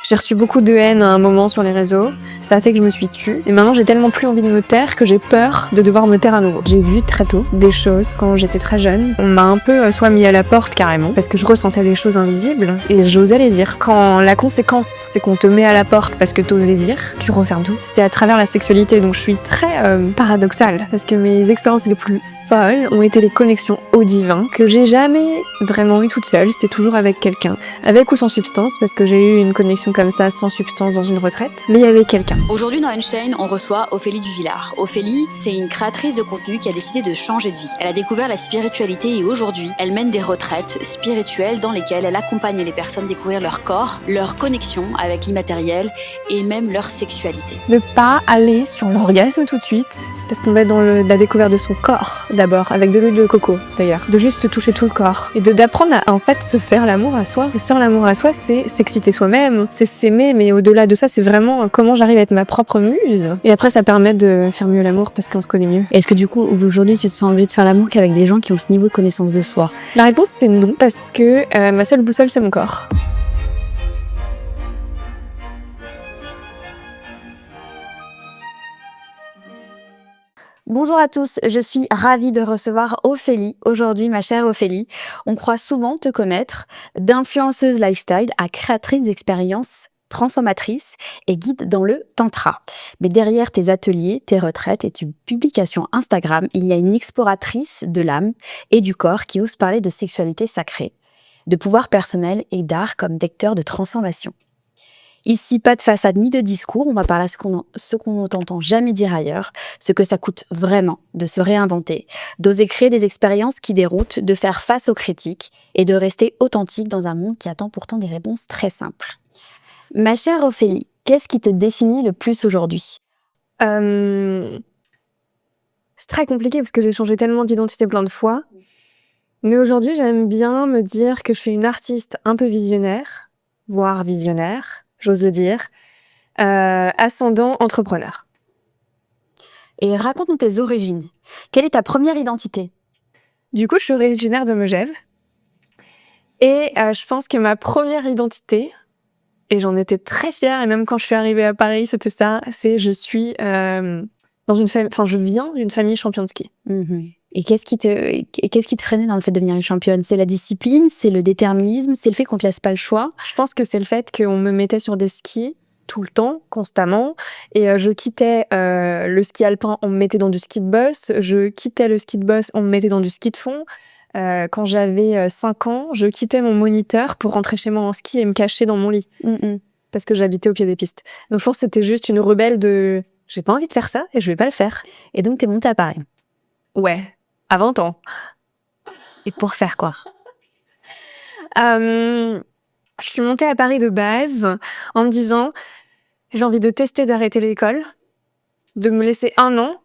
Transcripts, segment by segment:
J'ai reçu beaucoup de haine à un moment sur les réseaux. Ça a fait que je me suis tue. Et maintenant, j'ai tellement plus envie de me taire que j'ai peur de devoir me taire à nouveau. J'ai vu très tôt des choses quand j'étais très jeune. On m'a un peu soit mis à la porte carrément, parce que je ressentais des choses invisibles et j'osais les dire. Quand la conséquence, c'est qu'on te met à la porte parce que t'oses les dire, tu refermes tout. C'était à travers la sexualité, donc je suis très paradoxale. Parce que mes expériences les plus folles ont été les connexions au divin, que j'ai jamais vraiment eu toute seule. C'était toujours avec quelqu'un. Avec ou sans substance, parce que j'ai eu une connexion comme ça, sans substance, dans une retraite. Mais il y avait quelqu'un. Aujourd'hui dans Unchained, on reçoit Ophélie Duvillard. Ophélie, c'est une créatrice de contenu qui a décidé de changer de vie. Elle a découvert la spiritualité et aujourd'hui, elle mène des retraites spirituelles dans lesquelles elle accompagne les personnes à découvrir leur corps, leur connexion avec l'immatériel et même leur sexualité. Ne pas aller sur l'orgasme tout de suite, parce qu'on va être dans la découverte de son corps d'abord, avec de l'huile de coco d'ailleurs. De juste se toucher tout le corps et d'apprendre à en fait se faire l'amour à soi. Et se faire l'amour à soi, c'est s'exciter soi-même, c'est s'aimer, mais au-delà de ça, c'est vraiment comment j'arrive à être ma propre muse. Et après, ça permet de faire mieux l'amour parce qu'on se connaît mieux. Est-ce que du coup, aujourd'hui, tu te sens obligée de faire l'amour qu'avec des gens qui ont ce niveau de connaissance de soi? La réponse, c'est non, parce que ma seule boussole, c'est mon corps. Bonjour à tous, je suis ravie de recevoir Ophélie. Aujourd'hui, ma chère Ophélie, on croit souvent te connaître d'influenceuse lifestyle à créatrice d'expériences transformatrices et guide dans le tantra. Mais derrière tes ateliers, tes retraites et tes publications Instagram, il y a une exploratrice de l'âme et du corps qui ose parler de sexualité sacrée, de pouvoir personnel et d'art comme vecteur de transformation. Ici, pas de façade ni de discours, on va parler ce qu'on n'entend jamais dire ailleurs, ce que ça coûte vraiment de se réinventer, d'oser créer des expériences qui déroutent, de faire face aux critiques et de rester authentique dans un monde qui attend pourtant des réponses très simples. Ma chère Ophélie, qu'est-ce qui te définit le plus aujourd'hui? C'est très compliqué parce que j'ai changé tellement d'identité plein de fois. Mais aujourd'hui, j'aime bien me dire que je suis une artiste un peu visionnaire, voire visionnaire, j'ose le dire, ascendant entrepreneur. Et raconte-nous tes origines. Quelle est ta première identité? Du coup, je suis originaire de Megève. Et je pense que ma première identité, et j'en étais très fière, et même quand je suis arrivée à Paris, c'était ça, c'est je suis je viens d'une famille champion de ski. Et qu'est-ce qui te freinait dans le fait de devenir une championne? C'est la discipline, c'est le déterminisme, c'est le fait qu'on te laisse pas le choix? Je pense que c'est le fait qu'on me mettait sur des skis tout le temps, constamment, et je quittais le ski alpin, on me mettait dans du ski de boss, je quittais le ski de boss, on me mettait dans du ski de fond. Quand j'avais 5 ans, je quittais mon moniteur pour rentrer chez moi en ski et me cacher dans mon lit, parce que j'habitais au pied des pistes. Donc je pense que c'était juste une rebelle de « j'ai pas envie de faire ça et je vais pas le faire ». Et donc t'es montée à Paris? Ouais, à 20 ans. Et pour faire quoi? Je suis montée à Paris de base en me disant j'ai envie de tester d'arrêter l'école, de me laisser 1 an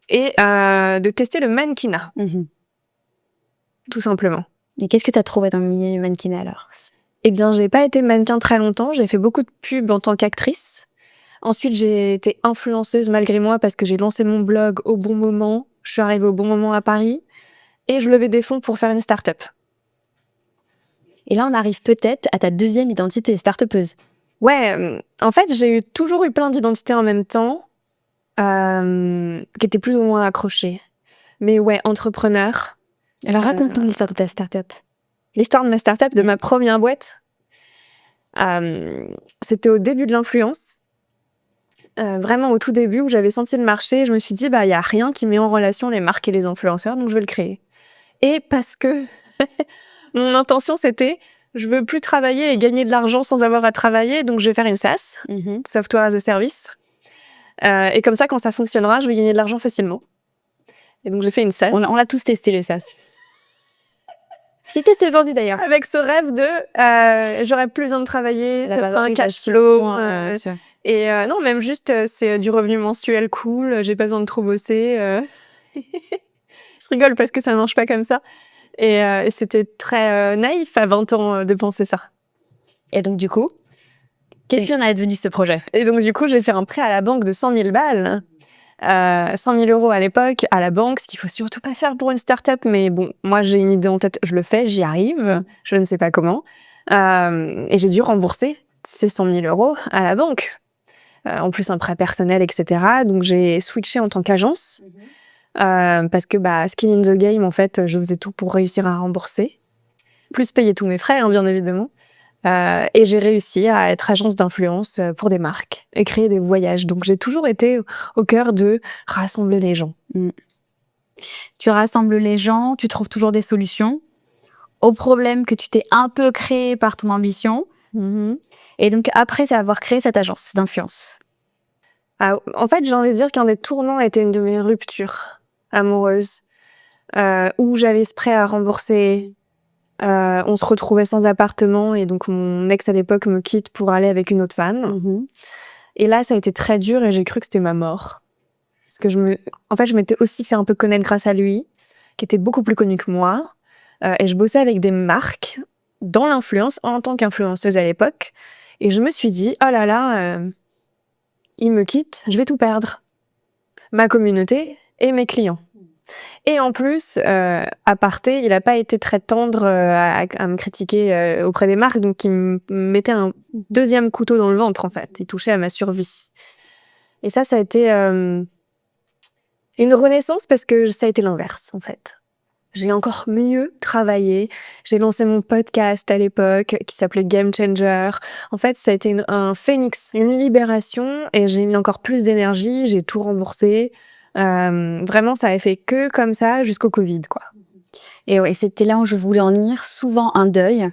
et de tester le mannequinat. Tout simplement. Et qu'est-ce que tu as trouvé dans le milieu du mannequinat alors? Eh bien, j'ai pas été mannequin très longtemps, j'ai fait beaucoup de pubs en tant qu'actrice. Ensuite, j'ai été influenceuse malgré moi parce que j'ai lancé mon blog au bon moment, je suis arrivée au bon moment à Paris et je levais des fonds pour faire une start-up. Et là, on arrive peut-être à ta deuxième identité, start-upeuse. Ouais, en fait, j'ai toujours eu plein d'identités en même temps, qui étaient plus ou moins accrochées. Mais ouais, entrepreneur. Alors raconte-nous l'histoire de ta start-up. L'histoire de ma start-up, de ma première boîte, c'était au début de l'influence. Vraiment au tout début où j'avais senti le marché, je me suis dit, il y a rien qui met en relation les marques et les influenceurs, donc je vais le créer. Et parce que mon intention, c'était, je veux plus travailler et gagner de l'argent sans avoir à travailler, donc je vais faire une SaaS, Software as a Service. Et comme ça, quand ça fonctionnera, je vais gagner de l'argent facilement. Et donc j'ai fait une SaaS. On l'a tous testé, le SaaS. Qui teste aujourd'hui d'ailleurs. Avec ce rêve de j'aurais plus besoin de travaie, ça fera un cash flow. Et non, même juste, c'est du revenu mensuel cool, j'ai pas besoin de trop bosser. Je rigole parce que ça marche pas comme ça. Et c'était très naïf à 20 ans de penser ça. Et donc du coup, qu'est-ce qu'il en est devenu ce projet? Et donc du coup, j'ai fait un prêt à la banque de 100 000 balles. 100 000 € à l'époque, à la banque, ce qu'il faut surtout pas faire pour une start-up. Mais bon, moi j'ai une idée en tête, je le fais, j'y arrive, je ne sais pas comment. Et j'ai dû rembourser c'est 100 000 € à la banque. En plus, un prêt personnel, etc. Donc, j'ai switché en tant qu'agence. Parce que, skin in the game, en fait, je faisais tout pour réussir à rembourser. Plus payer tous mes frais, hein, bien évidemment. Et j'ai réussi à être agence d'influence pour des marques et créer des voyages. Donc, j'ai toujours été au cœur de rassembler les gens. Tu rassembles les gens, tu trouves toujours des solutions aux problèmes que tu t'es un peu créé par ton ambition. Et donc, après avoir créé cette agence d'influence. En fait, j'ai envie de dire qu'un des tournants a été une de mes ruptures amoureuses, où j'avais ce prêt à rembourser. On se retrouvait sans appartement et donc mon ex à l'époque me quitte pour aller avec une autre femme. Et là, ça a été très dur et j'ai cru que c'était ma mort. Parce que je m'étais aussi fait un peu connaître grâce à lui, qui était beaucoup plus connu que moi. Et je bossais avec des marques dans l'influence en tant qu'influenceuse à l'époque. Et je me suis dit, oh là là, il me quitte, je vais tout perdre. Ma communauté et mes clients. Et en plus, aparté, il n'a pas été très tendre à me critiquer auprès des marques, donc il me mettait un deuxième couteau dans le ventre, en fait. Il touchait à ma survie. Et ça a été une renaissance parce que ça a été l'inverse, en fait. J'ai encore mieux travaillé. J'ai lancé mon podcast à l'époque qui s'appelait Game Changer. En fait, ça a été un phénix, une libération et j'ai mis encore plus d'énergie, j'ai tout remboursé. Vraiment, ça a fait que comme ça jusqu'au Covid, quoi. Et ouais, c'était là où je voulais en venir. Souvent un deuil,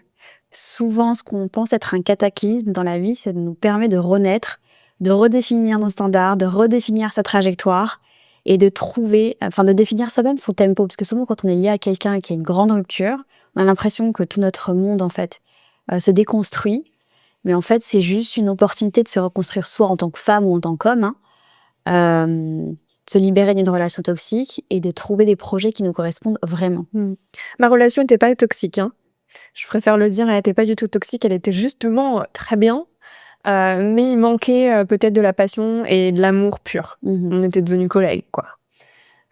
souvent ce qu'on pense être un cataclysme dans la vie, ça nous permet de renaître, de redéfinir nos standards, de redéfinir sa trajectoire et de trouver, de définir soi-même son tempo. Parce que souvent, quand on est lié à quelqu'un qui a une grande rupture, on a l'impression que tout notre monde, en fait, se déconstruit. Mais en fait, c'est juste une opportunité de se reconstruire soit en tant que femme ou en tant qu'homme, de se libérer d'une relation toxique et de trouver des projets qui nous correspondent vraiment. Ma relation n'était pas toxique, hein. Je préfère le dire, elle n'était pas du tout toxique, elle était justement très bien. Mais il manquait peut-être de la passion et de l'amour pur. On était devenus collègues, quoi.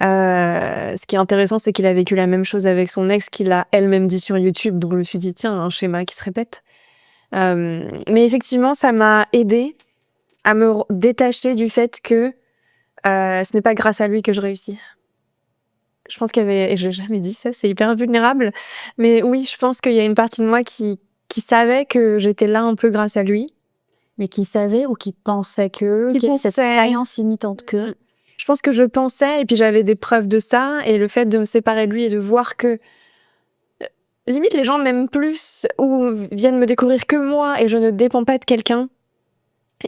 Ce qui est intéressant, c'est qu'il a vécu la même chose avec son ex, qu'il a elle-même dit sur YouTube. Donc je me suis dit, tiens, un schéma qui se répète. Mais effectivement, ça m'a aidée à me détacher du fait que ce n'est pas grâce à lui que je réussis. Je pense qu'il y avait, et je l'ai jamais dit ça, c'est hyper vulnérable, mais oui, je pense qu'il y a une partie de moi qui savait que j'étais là un peu grâce à lui. Mais qui savait ou qui pensait que... cette croyance limitante que... Je pense que je pensais, et puis j'avais des preuves de ça, et le fait de me séparer de lui et de voir que limite les gens m'aiment plus ou viennent me découvrir que moi, et je ne dépends pas de quelqu'un,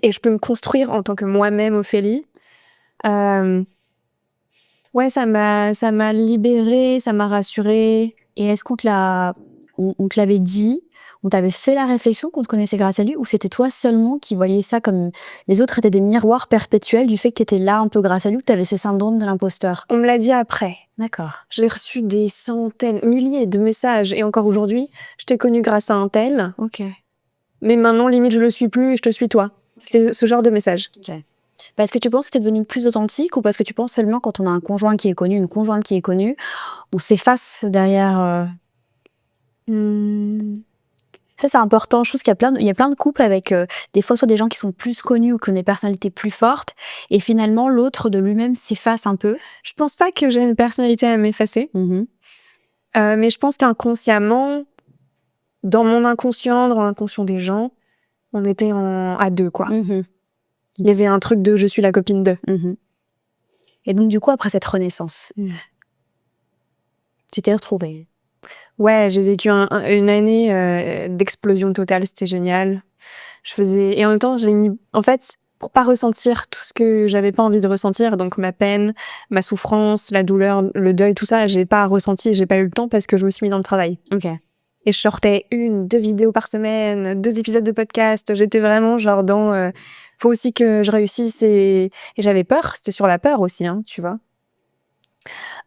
et je peux me construire en tant que moi-même, Ophélie. Ouais, ça m'a libérée, ça m'a rassurée. Et est-ce qu'on te l'avait dit, on t'avait fait la réflexion qu'on te connaissait grâce à lui, ou c'était toi seulement qui voyais ça comme les autres étaient des miroirs perpétuels du fait que t'étais là un peu grâce à lui, que t'avais ce syndrome de l'imposteur? On me l'a dit après. D'accord. J'ai reçu des centaines, milliers de messages, et encore aujourd'hui, je t'ai connu grâce à un tel. Ok. Mais maintenant, limite, je le suis plus et je te suis toi. C'était ce genre de message. Ok. Parce que tu penses que t'es devenu plus authentique, ou parce que tu penses seulement quand on a un conjoint qui est connu, une conjointe qui est connue, on s'efface derrière... Ça, c'est important. Je trouve qu'il y a plein de couples avec des fois soit des gens qui sont plus connus ou qui ont des personnalités plus fortes, et finalement l'autre de lui-même s'efface un peu. Je pense pas que j'ai une personnalité à m'effacer, mais je pense qu'inconsciemment, dans mon inconscient, dans l'inconscient des gens, on était à deux, quoi. Il y avait un truc de je suis la copine de. Et donc du coup, après cette renaissance, tu t'es retrouvée. Ouais, j'ai vécu une année d'explosion totale, c'était génial. Et en même temps, en fait, pour pas ressentir tout ce que j'avais pas envie de ressentir, donc ma peine, ma souffrance, la douleur, le deuil, tout ça, j'ai pas ressenti, j'ai pas eu le temps parce que je me suis mis dans le travail. Ok. Et je sortais 1-2 vidéos par semaine, 2 épisodes de podcast. J'étais vraiment genre dans faut aussi que je réussisse, et j'avais peur, c'était sur la peur aussi, hein, tu vois.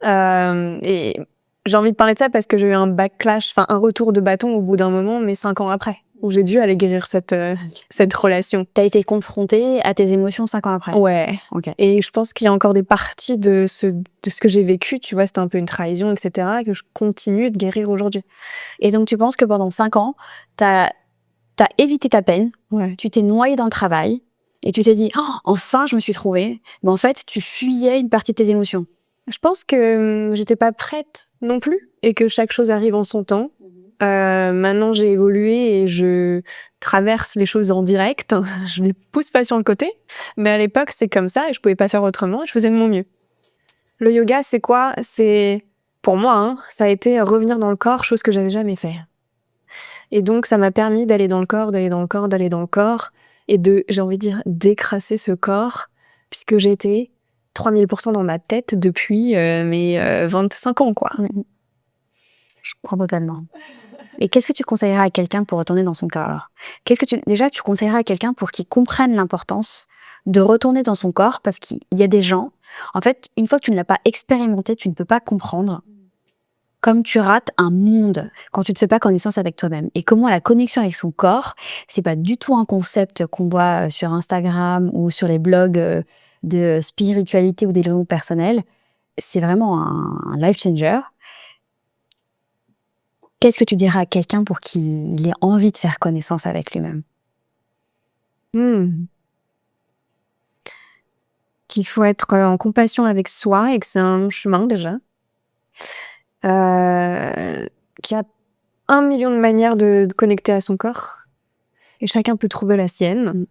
Et j'ai envie de parler de ça parce que j'ai eu un backlash, un retour de bâton au bout d'un moment, mais 5 ans après, où j'ai dû aller guérir cette relation. T'as été confrontée à tes émotions 5 ans après. Ouais. Ok. Et je pense qu'il y a encore des parties de ce que j'ai vécu, tu vois, c'était un peu une trahison, etc., que je continue de guérir aujourd'hui. Et donc tu penses que pendant 5 ans, t'as T'as évité ta peine, Ouais. tu t'es noyé dans le travail et tu t'es dit oh, enfin je me suis trouvée. Mais en fait, tu fuyais une partie de tes émotions. Je pense que j'étais pas prête non plus et que chaque chose arrive en son temps. Maintenant, j'ai évolué et je traverse les choses en direct. Je les pousse pas sur le côté. Mais à l'époque, c'est comme ça et je pouvais pas faire autrement. Je faisais de mon mieux. Le yoga, c'est quoi? C'est, pour moi, hein, ça a été revenir dans le corps, chose que j'avais jamais fait. Et donc, ça m'a permis d'aller dans le corps, d'aller dans le corps, d'aller dans le corps et de, j'ai envie de dire, décrasser ce corps puisque j'étais 3000% dans ma tête depuis mes 25 ans, quoi. Je comprends totalement. Et qu'est-ce que tu conseillerais à quelqu'un pour retourner dans son corps alors? Déjà, tu conseillerais à quelqu'un pour qu'il comprenne l'importance de retourner dans son corps parce qu'il y a des gens, en fait, une fois que tu ne l'as pas expérimenté, tu ne peux pas comprendre. Comme tu rates un monde quand tu ne te fais pas connaissance avec toi-même. Et comment la connexion avec son corps, c'est pas du tout un concept qu'on voit sur Instagram ou sur les blogs de spiritualité ou développement personnel. C'est vraiment un life changer. Qu'est-ce que tu dirais à quelqu'un pour qu'il ait envie de faire connaissance avec lui-même? Qu'il faut être en compassion avec soi et que c'est un chemin déjà. Qu'il y a 1 million de manières de connecter à son corps et chacun peut trouver la sienne.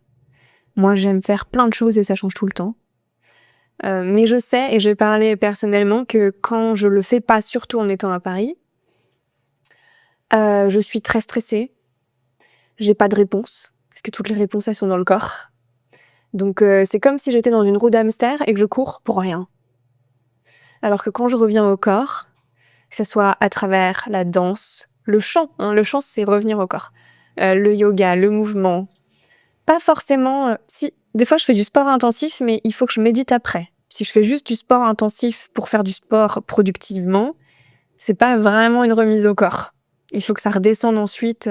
Moi, j'aime faire plein de choses et ça change tout le temps. Mais je sais, et je vais parler personnellement, que quand je le fais pas, surtout en étant à Paris, je suis très stressée. J'ai pas de réponse, parce que toutes les réponses, elles sont dans le corps. Donc, c'est comme si j'étais dans une roue d'hamster et que je cours pour rien. Alors que quand je reviens au corps, que ce soit à travers la danse, le chant, hein, le chant, c'est revenir au corps. Le yoga, le mouvement. Pas forcément... si, des fois, je fais du sport intensif, mais il faut que je médite après. Si je fais juste du sport intensif pour faire du sport productivement, c'est pas vraiment une remise au corps. Il faut que ça redescende ensuite.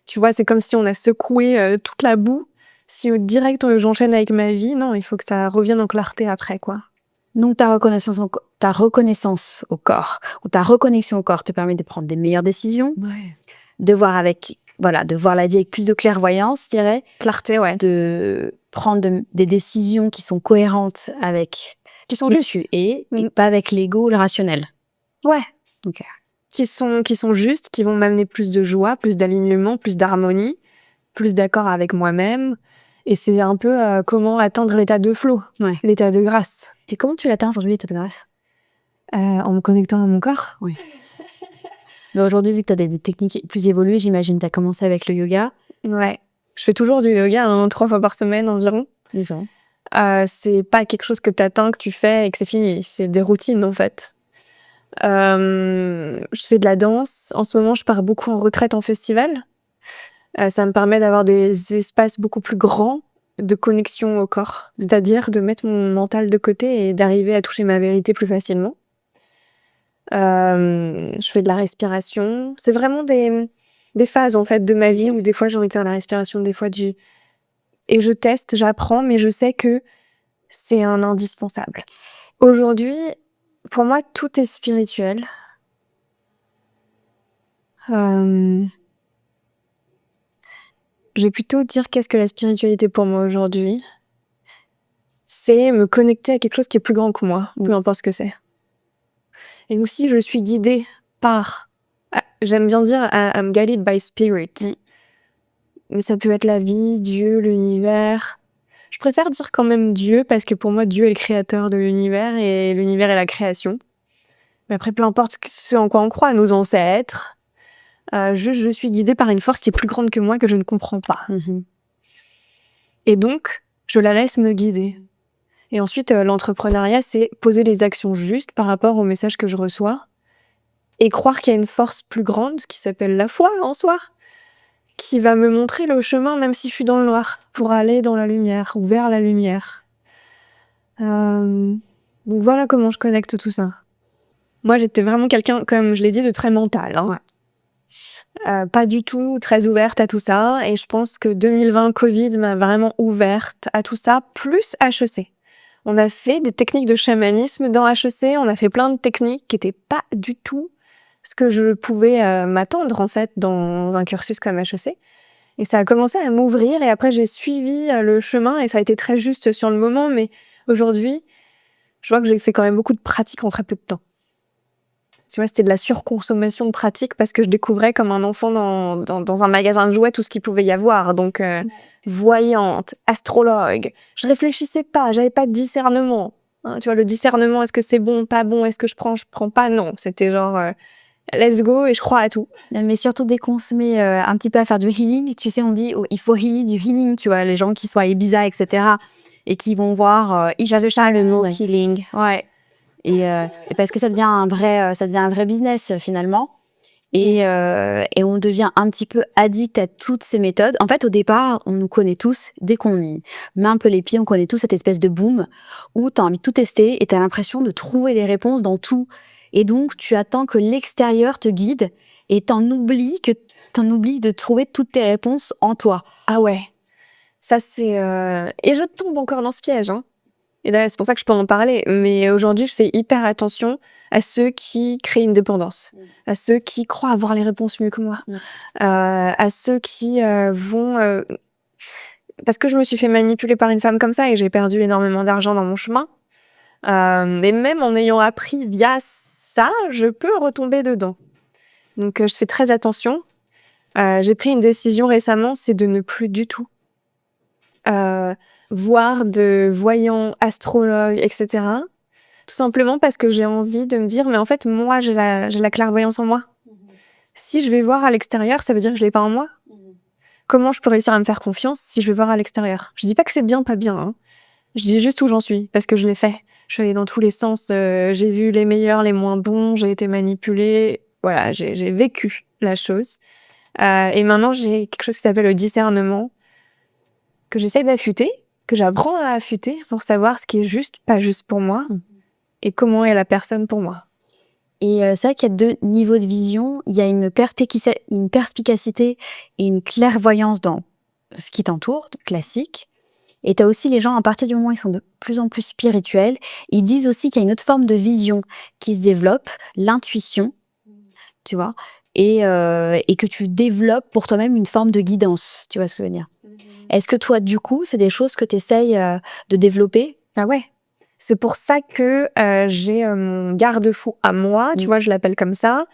Tu vois, c'est comme si on a secoué toute la boue. Si direct j'enchaîne avec ma vie, non, il faut que ça revienne en clarté après, quoi. Donc ta reconnaissance au corps ou ta reconnexion au corps te permet de prendre des meilleures décisions, de voir la vie avec plus de clairvoyance, je dirais. Clarté, ouais. De prendre des décisions qui sont cohérentes avec Qui sont qui justes. tu es et pas avec l'ego ou le rationnel. Ouais. Ok. Qui sont justes, qui vont m'amener plus de joie, plus d'alignement, plus d'harmonie, plus d'accord avec moi-même. Et c'est un peu comment atteindre l'état de flow, l'état de grâce. Et comment tu l'atteins aujourd'hui, l'état de grâce? En me connectant à mon corps. Oui. Mais aujourd'hui, vu que tu as des techniques plus évoluées, j'imagine tu as commencé avec le yoga. Ouais. Je fais toujours du yoga 3 fois par semaine environ. Déjà. C'est pas quelque chose que t'atteins, que tu fais et que c'est fini. C'est des routines, en fait. Je fais de la danse. En ce moment, je pars beaucoup en retraite en festival. Ça me permet d'avoir des espaces beaucoup plus grands de connexion au corps. C'est-à-dire de mettre mon mental de côté et d'arriver à toucher ma vérité plus facilement. Je fais de la respiration. C'est vraiment des phases, en fait, de ma vie où des fois j'ai envie de faire la respiration, des fois du... Et je teste, j'apprends, mais je sais que c'est un indispensable. Aujourd'hui, pour moi, tout est spirituel. Je vais plutôt dire qu'est-ce que la spiritualité pour moi aujourd'hui. C'est me connecter à quelque chose qui est plus grand que moi, peu importe ce que c'est. Et aussi, je suis guidée par... J'aime bien dire I'm guided by spirit. Mais ça peut être la vie, Dieu, l'univers. Je préfère dire quand même Dieu, parce que pour moi, Dieu est le créateur de l'univers et l'univers est la création. Mais après, peu importe ce en quoi on croit, nos ancêtres... je suis guidée par une force qui est plus grande que moi, que je ne comprends pas. Et donc, je la laisse me guider. Et ensuite, l'entrepreneuriat, c'est poser les actions justes par rapport au message que je reçois et croire qu'il y a une force plus grande qui s'appelle la foi en soi, qui va me montrer le chemin, même si je suis dans le noir, pour aller dans la lumière ou vers la lumière. Donc voilà comment je connecte tout ça. Moi, j'étais vraiment quelqu'un, comme je l'ai dit, de très mental. Pas du tout très ouverte à tout ça, et je pense que 2020 Covid m'a vraiment ouverte à tout ça, plus HEC. On a fait des techniques de chamanisme dans HEC, on a fait plein de techniques qui étaient pas du tout ce que je pouvais m'attendre en fait dans un cursus comme HEC. Et ça a commencé à m'ouvrir et après j'ai suivi le chemin et ça a été très juste sur le moment, mais aujourd'hui, je vois que j'ai fait quand même beaucoup de pratiques en très peu de temps. Tu vois, c'était de la surconsommation de pratiques parce que je découvrais comme un enfant dans un magasin de jouets tout ce qu'il pouvait y avoir. Donc, voyante, astrologue. Je réfléchissais pas, j'avais pas de discernement. Hein, tu vois, le discernement, est-ce que c'est bon, pas bon, est-ce que je prends pas? Non, c'était genre, let's go et je crois à tout. Mais surtout dès qu'on se met un petit peu à faire du healing, tu sais, on dit il faut healer du healing, tu vois, les gens qui sont à Ibiza, etc. et qui vont voir J'adore le mot healing. Ouais. Et parce que ça devient un vrai business finalement. Et on devient un petit peu addict à toutes ces méthodes. En fait, au départ, on nous connaît tous. Dès qu'on y met un peu les pieds, on connaît tous cette espèce de boom où tu as envie de tout tester et tu as l'impression de trouver les réponses dans tout. Et donc, tu attends que l'extérieur te guide et t'en oublies de trouver toutes tes réponses en toi. Ah ouais. Ça, c'est... Et je tombe encore dans ce piège, hein. Et d'ailleurs, c'est pour ça que je peux en parler. Mais aujourd'hui, je fais hyper attention à ceux qui créent une dépendance, à ceux qui croient avoir les réponses mieux que moi, à ceux qui vont... Parce que je me suis fait manipuler par une femme comme ça et j'ai perdu énormément d'argent dans mon chemin. Et même en ayant appris via ça, je peux retomber dedans. Donc, je fais très attention. J'ai pris une décision récemment, c'est de ne plus du tout voir de voyants, astrologues, etc. Tout simplement parce que j'ai envie de me dire, mais en fait, moi, j'ai la clairvoyance en moi. Si je vais voir à l'extérieur, ça veut dire que je l'ai pas en moi. Comment je peux réussir à me faire confiance si je vais voir à l'extérieur? Je dis pas que c'est bien, pas bien, hein. Je dis juste où j'en suis, parce que je l'ai fait. Je suis allée dans tous les sens, j'ai vu les meilleurs, les moins bons, j'ai été manipulée. Voilà, j'ai vécu la chose. Et maintenant, j'ai quelque chose qui s'appelle le discernement, que j'essaie d'affûter, que j'apprends à affûter pour savoir ce qui est juste, pas juste pour moi, et comment est la personne pour moi. Et c'est vrai qu'il y a deux niveaux de vision. Il y a une perspicacité et une clairvoyance dans ce qui t'entoure, classique. Et tu as aussi les gens, à partir du moment où ils sont de plus en plus spirituels, ils disent aussi qu'il y a une autre forme de vision qui se développe, l'intuition, tu vois, et que tu développes pour toi-même une forme de guidance, tu vois ce que je veux dire. Est-ce que toi, du coup, c'est des choses que tu essayes de développer? Ah ouais. C'est pour ça que j'ai mon garde-fou à moi, tu vois, je l'appelle comme ça,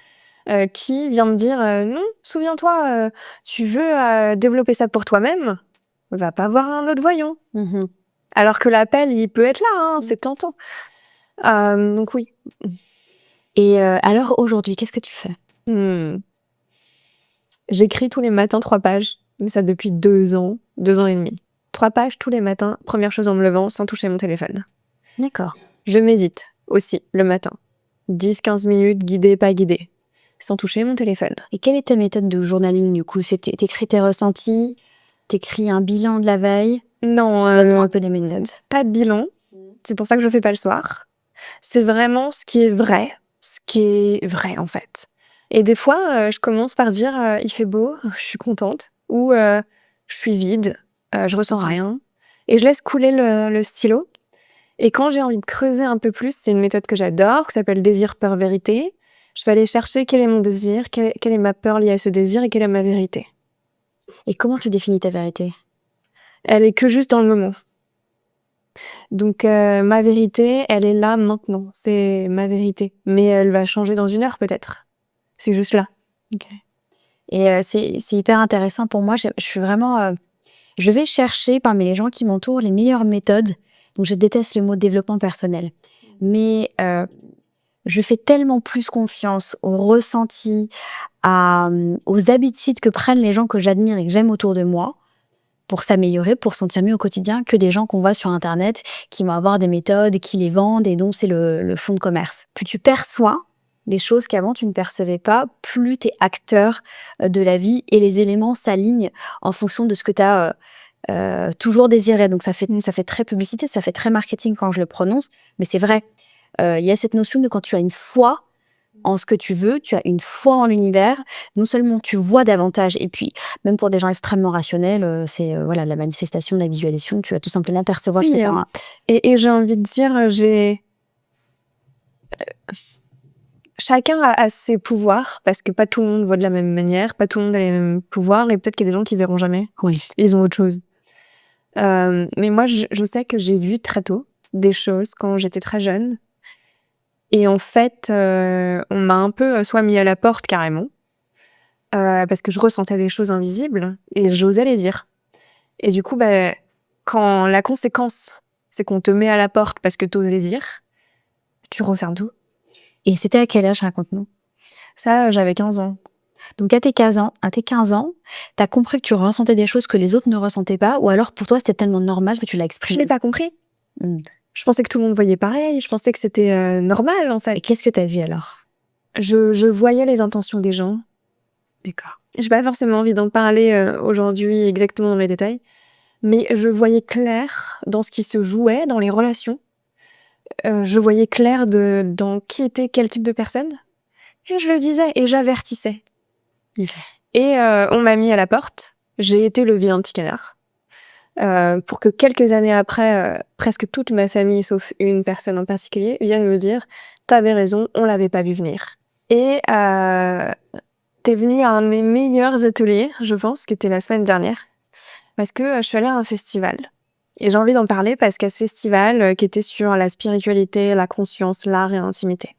qui vient me dire non, souviens-toi, tu veux développer ça pour toi-même, va pas voir un autre voyant. Alors que l'appel, il peut être là, hein, c'est tentant. Donc oui. Et alors aujourd'hui, qu'est-ce que tu fais? J'écris tous les matins 3 pages, mais ça depuis 2 ans et demi. 3 pages tous les matins, première chose en me levant, sans toucher mon téléphone. D'accord. Je médite aussi le matin. 10-15 minutes, guidée, pas guidée, sans toucher mon téléphone. Et quelle est ta méthode de journaling du coup? T'écris tes ressentis, t'écris un bilan de la veille? Non, Donne-moi un peu des méthodes. pas de bilan. C'est pour ça que je fais pas le soir. C'est vraiment ce qui est vrai en fait. Et des fois, je commence par dire il fait beau, je suis contente, ou je suis vide, je ressens rien, et je laisse couler le stylo. Et quand j'ai envie de creuser un peu plus, c'est une méthode que j'adore, qui s'appelle désir, peur, vérité. Je vais aller chercher quel est mon désir, quelle est ma peur liée à ce désir et quelle est ma vérité. Et comment tu définis ta vérité? Elle est que juste dans le moment. Donc ma vérité, elle est là maintenant. C'est ma vérité. Mais elle va changer dans 1 heure peut-être. C'est juste là. Okay. Et c'est hyper intéressant pour moi. Je suis vraiment... je vais chercher parmi les gens qui m'entourent les meilleures méthodes. Donc je déteste le mot développement personnel. Mais je fais tellement plus confiance aux ressentis, aux habitudes que prennent les gens que j'admire et que j'aime autour de moi pour s'améliorer, pour se sentir mieux au quotidien, que des gens qu'on voit sur Internet qui vont avoir des méthodes, qui les vendent et dont c'est le fonds de commerce. Plus tu perçois les choses qu'avant tu ne percevais pas, plus tu es acteur de la vie et les éléments s'alignent en fonction de ce que tu as toujours désiré. Donc ça fait très publicité, ça fait très marketing quand je le prononce, mais c'est vrai. Il y a cette notion de quand tu as une foi en ce que tu veux, tu as une foi en l'univers, non seulement tu vois davantage, et puis même pour des gens extrêmement rationnels, c'est voilà, la manifestation de la visualisation, tu vas tout simplement percevoir ce que tu as. Et j'ai envie de dire, chacun a ses pouvoirs, parce que pas tout le monde voit de la même manière, pas tout le monde a les mêmes pouvoirs, et peut-être qu'il y a des gens qui verront jamais. Oui. Ils ont autre chose. Mais moi, je sais que j'ai vu très tôt des choses quand j'étais très jeune. Et en fait, on m'a un peu soit mis à la porte carrément, parce que je ressentais des choses invisibles et j'osais les dire. Et du coup, quand la conséquence, c'est qu'on te met à la porte parce que t'oses les dire, tu refermes tout. Et c'était à quel âge, raconte-nous? Ça, j'avais 15 ans. Donc à tes 15 ans, t'as compris que tu ressentais des choses que les autres ne ressentaient pas, ou alors pour toi c'était tellement normal que tu l'as Je exprimé? l'ai pas compris. Mm. Je pensais que tout le monde voyait pareil, je pensais que c'était normal en Et fait. qu'est-ce que t'as vu alors? Je voyais les intentions des gens. D'accord. J'ai pas forcément envie d'en parler aujourd'hui exactement dans les détails, mais je voyais clair dans ce qui se jouait, dans les relations. Je voyais clair dans qui était quel type de personne. Et je le disais et j'avertissais. Ok. Et on m'a mis à la porte. J'ai été le vilain petit canard. Pour que quelques années après, presque toute ma famille, sauf une personne en particulier, vienne me dire « T'avais raison, on l'avait pas vu venir ». Et t'es venu à un de mes meilleurs ateliers, je pense, qui était la semaine dernière, parce que je suis allée à un festival. Et j'ai envie d'en parler parce qu'à ce festival, qui était sur la spiritualité, la conscience, l'art et l'intimité,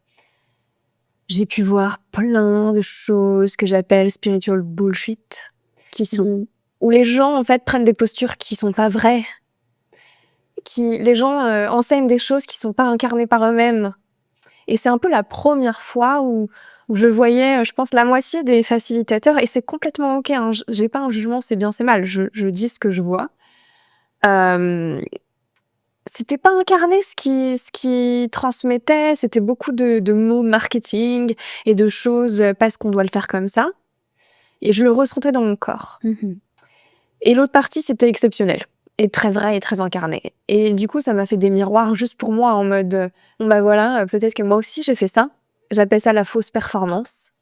j'ai pu voir plein de choses que j'appelle spiritual bullshit, qui sont où les gens en fait prennent des postures qui sont pas vraies, les gens enseignent des choses qui sont pas incarnées par eux-mêmes. Et c'est un peu la première fois où je voyais, je pense, la moitié des facilitateurs, et c'est complètement ok, hein, j'ai pas un jugement, c'est bien, c'est mal, je dis ce que je vois. C'était pas incarné ce qui transmettait, c'était beaucoup de mots marketing et de choses parce qu'on doit le faire comme ça. Et je le ressentais dans mon corps. Et l'autre partie, c'était exceptionnel. Et très vrai et très incarné. Et du coup, ça m'a fait des miroirs juste pour moi en mode, bon voilà, peut-être que moi aussi j'ai fait ça. J'appelle ça la fausse performance.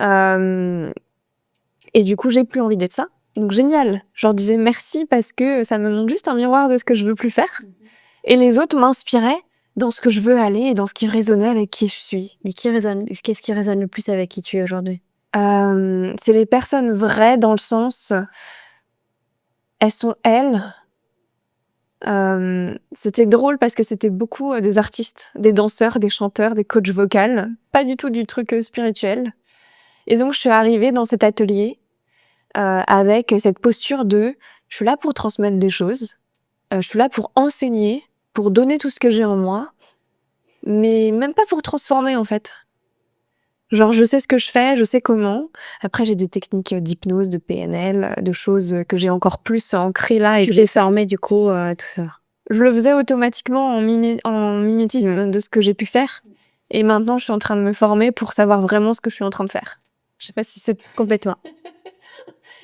Et du coup, j'ai plus envie d'être ça. Donc génial. Je leur disais merci parce que ça me montre juste un miroir de ce que je veux plus faire. Et les autres m'inspiraient dans ce que je veux aller et dans ce qui résonnait avec qui je suis. Et qu'est-ce qui résonne le plus avec qui tu es aujourd'hui? C'est les personnes vraies dans le sens, elles sont elles. C'était drôle parce que c'était beaucoup des artistes, des danseurs, des chanteurs, des coachs vocales, pas du tout du truc spirituel. Et donc je suis arrivée dans cet atelier avec cette posture de je suis là pour transmettre des choses, je suis là pour enseigner, pour donner tout ce que j'ai en moi, mais même pas pour transformer en fait. Genre je sais ce que je fais, je sais comment. Après j'ai des techniques d'hypnose, de PNL, de choses que j'ai encore plus ancrées là. Et Tu t'es formée du coup, tout ça. je le faisais automatiquement en mimétisme de ce que j'ai pu faire. Et maintenant je suis en train de me former pour savoir vraiment ce que je suis en train de faire. Je sais pas si c'est Complètement.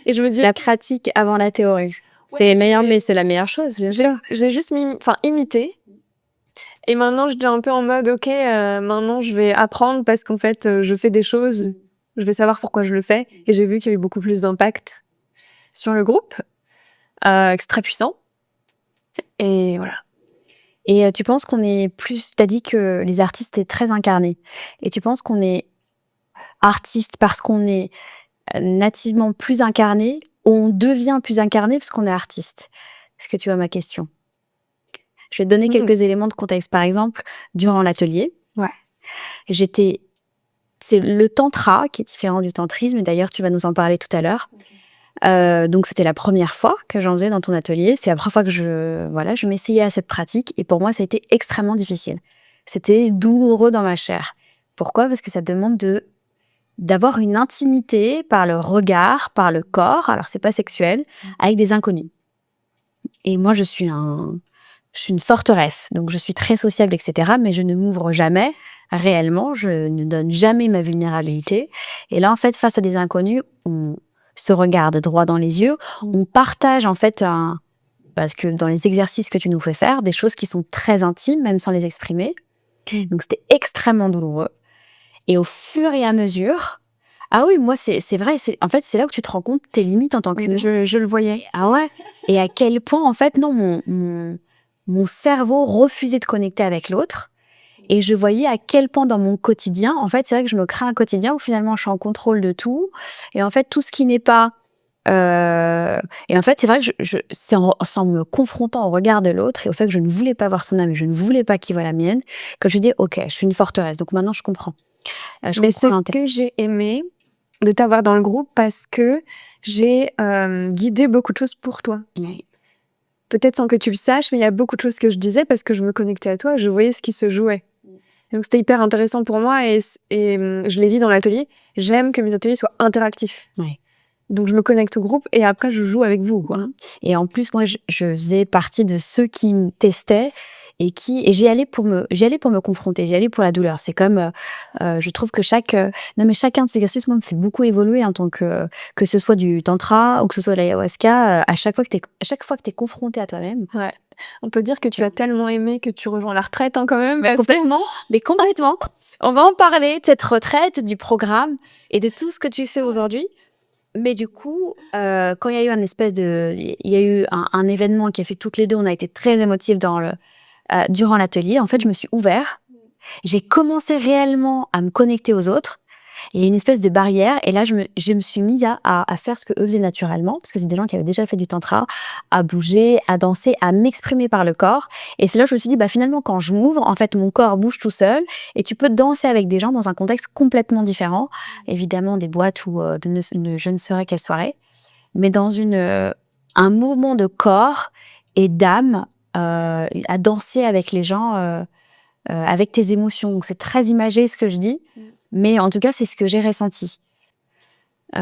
Et je me dis La pratique avant la théorie. C'est meilleur, mais c'est la meilleure chose, bien sûr. j'ai juste imité. Et maintenant, j'étais un peu en mode, ok, maintenant je vais apprendre parce qu'en fait, je fais des choses, je vais savoir pourquoi je le fais. Et j'ai vu qu'il y a eu beaucoup plus d'impact sur le groupe, que c'est très puissant. Et voilà. Et tu penses qu'on est plus... T'as dit que les artistes étaient très incarnés. Et tu penses qu'on est artiste parce qu'on est nativement plus incarné, ou on devient plus incarné parce qu'on est artiste? Est-ce que tu vois ma question? Je vais te donner quelques éléments de contexte. Par exemple, durant l'atelier, c'est le tantra qui est différent du tantrisme. Et d'ailleurs, tu vas nous en parler tout à l'heure. Donc, c'était la première fois que j'en faisais dans ton atelier. C'est la première fois que je m'essayais à cette pratique. Et pour moi, ça a été extrêmement difficile. C'était douloureux dans ma chair. Pourquoi? Parce que ça demande d'avoir une intimité par le regard, par le corps. Alors, c'est pas sexuel, avec des inconnus. Et moi, je suis une forteresse, donc je suis très sociable, etc. Mais je ne m'ouvre jamais réellement, je ne donne jamais ma vulnérabilité. Et là, en fait, face à des inconnus, on se regarde droit dans les yeux, on partage en fait parce que dans les exercices que tu nous fais faire, des choses qui sont très intimes, même sans les exprimer. Donc c'était extrêmement douloureux. Et au fur et à mesure, ah oui, moi c'est vrai, en fait c'est là où tu te rends compte tes limites en tant que... Je le voyais. Ah ouais. Et à quel point en fait non, mon cerveau refusait de connecter avec l'autre. Et je voyais à quel point dans mon quotidien, en fait, c'est vrai que je me crée un quotidien où finalement je suis en contrôle de tout. Et en fait, tout ce qui n'est pas... et en fait, c'est vrai que c'est en me confrontant au regard de l'autre et au fait que je ne voulais pas voir son âme et je ne voulais pas qu'il voie la mienne, que je dis, ok, je suis une forteresse. Donc maintenant, je comprends. Mais c'est ce que j'ai aimé de t'avoir dans le groupe parce que j'ai guidé beaucoup de choses pour toi. Oui. Peut-être sans que tu le saches, mais il y a beaucoup de choses que je disais parce que je me connectais à toi, je voyais ce qui se jouait. Donc c'était hyper intéressant pour moi et je l'ai dit dans l'atelier, j'aime que mes ateliers soient interactifs. Oui. Donc je me connecte au groupe et après je joue avec vous, quoi. Et en plus, moi, je faisais partie de ceux qui me testaient et j'y allais pour me confronter, j'y allais pour la douleur. C'est comme, je trouve que chacun de ces exercices, moi, me fait beaucoup évoluer en tant que ce soit du tantra ou que ce soit de l'ayahuasca, à chaque fois que t'es confronté à toi-même. Ouais. On peut dire que tu as tellement aimé que tu rejoins la retraite, hein, quand même. Mais complètement. On va en parler de cette retraite, du programme et de tout ce que tu fais aujourd'hui. Mais du coup, quand il y a eu un événement qui a fait toutes les deux, on a été très émotifs durant l'atelier. En fait, je me suis ouverte. J'ai commencé réellement à me connecter aux autres. Il y a une espèce de barrière. Et là, je me suis mise à faire ce que eux faisaient naturellement, parce que c'est des gens qui avaient déjà fait du tantra, à bouger, à danser, à m'exprimer par le corps. Et c'est là où je me suis dit, finalement, quand je m'ouvre, en fait, mon corps bouge tout seul. Et tu peux danser avec des gens dans un contexte complètement différent. Évidemment, des boîtes ou je ne saurais quelle soirée. Mais dans un mouvement de corps et d'âme, à danser avec les gens, avec tes émotions. Donc, c'est très imagé ce que je dis. Mais en tout cas, c'est ce que j'ai ressenti. Et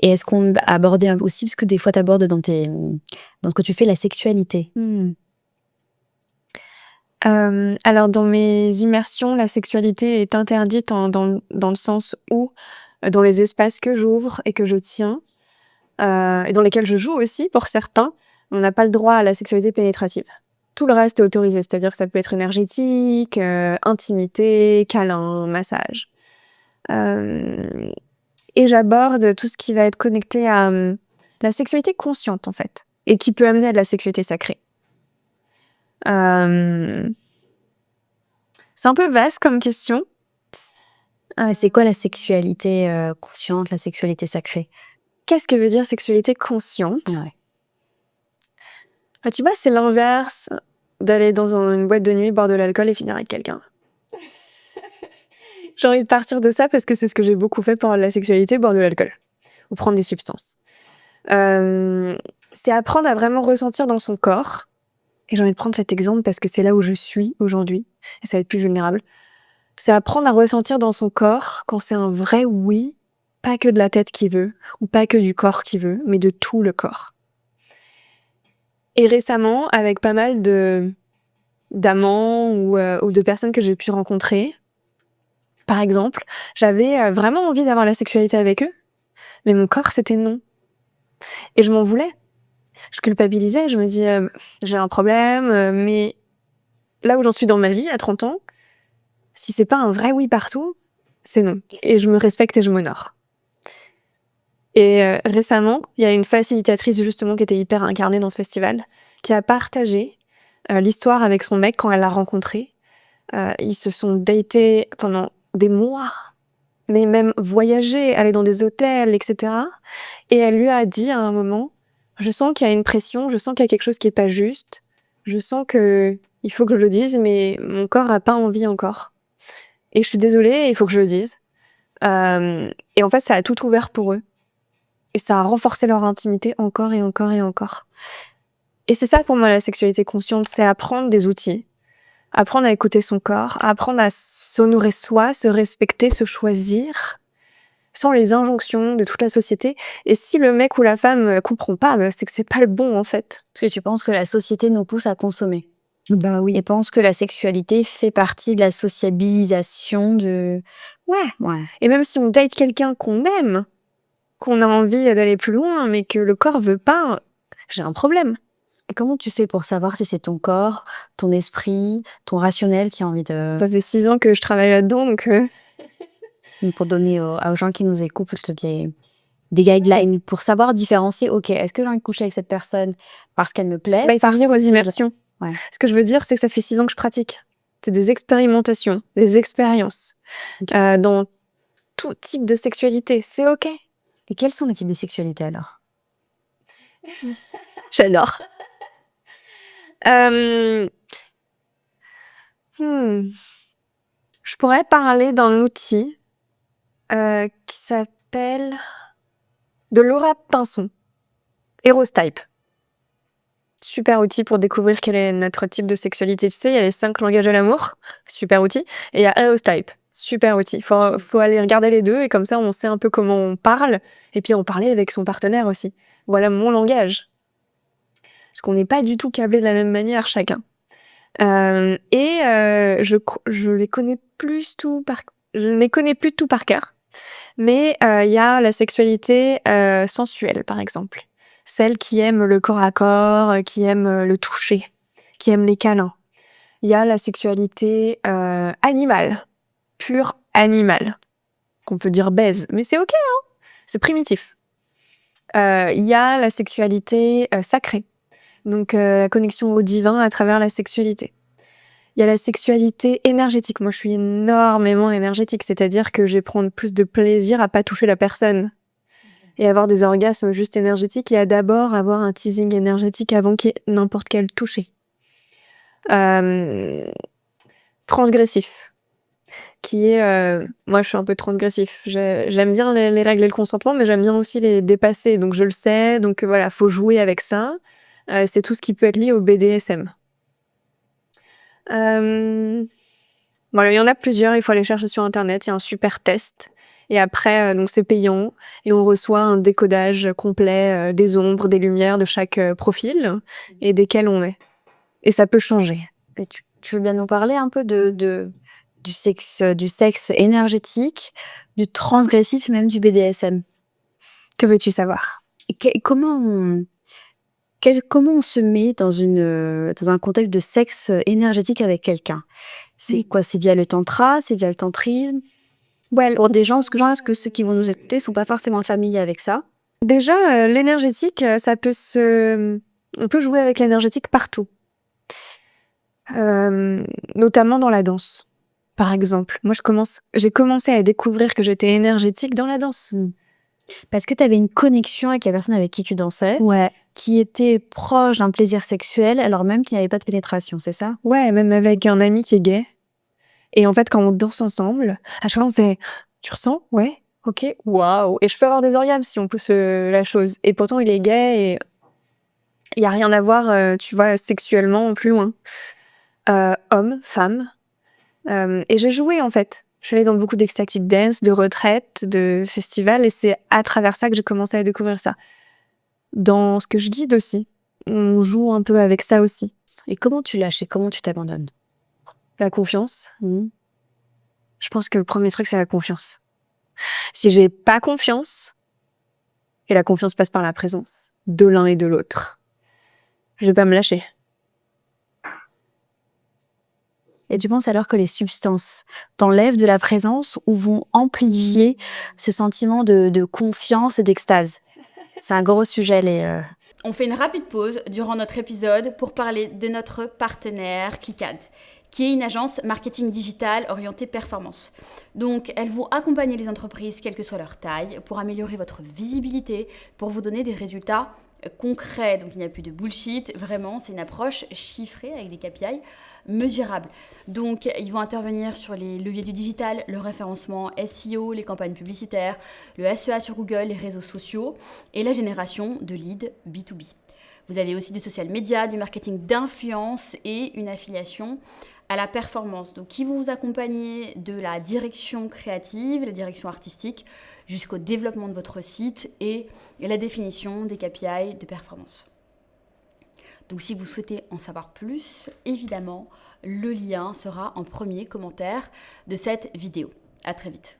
est-ce qu'on abordait aussi, parce que des fois, tu abordes dans ce que tu fais, la sexualité. Alors, dans mes immersions, la sexualité est interdite dans le sens où, dans les espaces que j'ouvre et que je tiens, et dans lesquels je joue aussi, pour certains, on n'a pas le droit à la sexualité pénétrative. Tout le reste est autorisé, c'est-à-dire que ça peut être énergétique, intimité, câlin, massage. Et j'aborde tout ce qui va être connecté à la sexualité consciente, en fait, et qui peut amener à de la sexualité sacrée. C'est un peu vaste comme question. C'est quoi la sexualité consciente, la sexualité sacrée? Qu'est-ce que veut dire sexualité consciente? Tu vois, c'est l'inverse d'aller dans une boîte de nuit, boire de l'alcool et finir avec quelqu'un. J'ai envie de partir de ça parce que c'est ce que j'ai beaucoup fait pour la sexualité, boire de l'alcool ou prendre des substances. C'est apprendre à vraiment ressentir dans son corps. Et j'ai envie de prendre cet exemple parce que c'est là où je suis aujourd'hui et ça va être plus vulnérable. C'est apprendre à ressentir dans son corps quand c'est un vrai oui, pas que de la tête qui veut ou pas que du corps qui veut, mais de tout le corps. Et récemment, avec pas mal d'amants ou de personnes que j'ai pu rencontrer, par exemple, j'avais vraiment envie d'avoir la sexualité avec eux, mais mon corps, c'était non. Et je m'en voulais. Je culpabilisais, je me dis, j'ai un problème, mais là où j'en suis dans ma vie, à 30 ans, si c'est pas un vrai oui partout, c'est non. Et je me respecte et je m'honore. Et récemment, il y a une facilitatrice justement qui était hyper incarnée dans ce festival, qui a partagé l'histoire avec son mec quand elle l'a rencontré. Ils se sont datés pendant des mois, mais même voyager, aller dans des hôtels, etc. Et elle lui a dit à un moment, je sens qu'il y a une pression, je sens qu'il y a quelque chose qui est pas juste, je sens que il faut que je le dise, mais mon corps a pas envie encore. Et je suis désolée, il faut que je le dise. Et en fait, ça a tout ouvert pour eux. Et ça a renforcé leur intimité encore et encore et encore. Et c'est ça pour moi la sexualité consciente, c'est apprendre des outils, apprendre à écouter son corps, apprendre à s'honorer soi, se respecter, se choisir, sans les injonctions de toute la société. Et si le mec ou la femme comprend pas, c'est que c'est pas le bon en fait. Parce que tu penses que la société nous pousse à consommer. Bah oui. Et pense que la sexualité fait partie de la sociabilisation de... Ouais. Et même si on date quelqu'un qu'on aime, qu'on a envie d'aller plus loin, mais que le corps veut pas, j'ai un problème. Et comment tu fais pour savoir si c'est ton corps, ton esprit, ton rationnel qui a envie de... Ça fait 6 ans que je travaille là-dedans, donc... Pour donner aux gens qui nous écoutent des guidelines pour savoir différencier, ok, est-ce que j'ai envie de coucher avec cette personne parce qu'elle me plaît? Il faut venir aux immersions. Ouais. Ce que je veux dire, c'est que ça fait 6 ans que je pratique. C'est des expérimentations, des expériences. Ok. Dans tout type de sexualité, c'est ok. Et quels sont les types de sexualité alors? J'adore. Euh, hmm. Je pourrais parler d'un outil qui s'appelle de Laura Pinson, Erostype. Super outil pour découvrir quel est notre type de sexualité. Tu sais, il y a les 5 langages de l'amour, super outil, et il y a Erostype, super outil. Faut aller regarder les deux, et comme ça, on sait un peu comment on parle, et puis on parlait avec son partenaire aussi. Voilà mon langage. Parce qu'on n'est pas du tout câblés de la même manière, chacun. Je les connais plus tout par... Je ne les connais plus tout par cœur. Mais il y a la sexualité sensuelle, par exemple. Celle qui aime le corps à corps, qui aime le toucher, qui aime les câlins. Il y a la sexualité animale, pure animale, qu'on peut dire baise, mais c'est ok, hein, c'est primitif. Il y a la sexualité sacrée, donc la connexion au divin à travers la sexualité. Il y a la sexualité énergétique. Moi, je suis énormément énergétique, c'est-à-dire que je vais prendre plus de plaisir à pas toucher la personne et avoir des orgasmes juste énergétiques et à d'abord avoir un teasing énergétique avant qu'il y ait n'importe quel toucher. Transgressif, qui est... moi, je suis un peu transgressif. J'aime bien les règles et le consentement, mais j'aime bien aussi les dépasser. Donc, je le sais. Donc, voilà, faut jouer avec ça. C'est tout ce qui peut être lié au BDSM. Voilà, il y en a plusieurs, il faut aller chercher sur internet, il y a un super test. Et après, donc c'est payant, et on reçoit un décodage complet des ombres, des lumières de chaque profil, et desquels on est. Et ça peut changer. Et tu veux bien nous parler un peu du sexe énergétique, du transgressif et même du BDSM? Que veux-tu savoir? Et comment on se met dans un contexte de sexe énergétique avec quelqu'un? C'est quoi? C'est via le tantra? C'est via le tantrisme? Ouais, Pour des gens, parce que je pense que ceux qui vont nous écouter sont pas forcément familiers avec ça. déjà, l'énergétique, on peut jouer avec l'énergétique partout. Notamment dans la danse, par exemple. Moi, j'ai commencé à découvrir que j'étais énergétique dans la danse. Parce que tu avais une connexion avec la personne avec qui tu dansais, Ouais. qui était proche d'un plaisir sexuel, alors même qu'il n'y avait pas de pénétration, c'est ça? Ouais, même avec un ami qui est gay. Et en fait, quand on danse ensemble, à chaque fois, on fait « Tu ressens? Ouais, ok, waouh !» Et je peux avoir des orgasmes si on pousse la chose. Et pourtant, il est gay et il n'y a rien à voir, tu vois, sexuellement plus loin. Homme, femme. Et j'ai joué, en fait. Je suis allée dans beaucoup d'ecstatic dance, de retraites, de festivals, et c'est à travers ça que j'ai commencé à découvrir ça. Dans ce que je guide aussi, on joue un peu avec ça aussi. Et comment tu lâches et comment tu t'abandonnes? La confiance. Je pense que le premier truc, c'est la confiance. Si j'ai pas confiance, et la confiance passe par la présence de l'un et de l'autre, je vais pas me lâcher. Et tu penses alors que les substances t'enlèvent de la présence ou vont amplifier ce sentiment de confiance et d'extase? C'est un gros sujet, On fait une rapide pause durant notre épisode pour parler de notre partenaire Kikads, qui est une agence marketing digital orientée performance. Donc, elles vont accompagner les entreprises, quelle que soit leur taille, pour améliorer votre visibilité, pour vous donner des résultats concrets. Donc, il n'y a plus de bullshit, vraiment, c'est une approche chiffrée avec des KPI mesurables. Donc, ils vont intervenir sur les leviers du digital, le référencement SEO, les campagnes publicitaires, le SEA sur Google, les réseaux sociaux et la génération de leads B2B. Vous avez aussi du social media, du marketing d'influence et une affiliation à la performance. Donc, qui vont vous accompagner de la direction créative, la direction artistique, jusqu'au développement de votre site et la définition des KPI de performance. Donc, si vous souhaitez en savoir plus, évidemment, le lien sera en premier commentaire de cette vidéo. À très vite.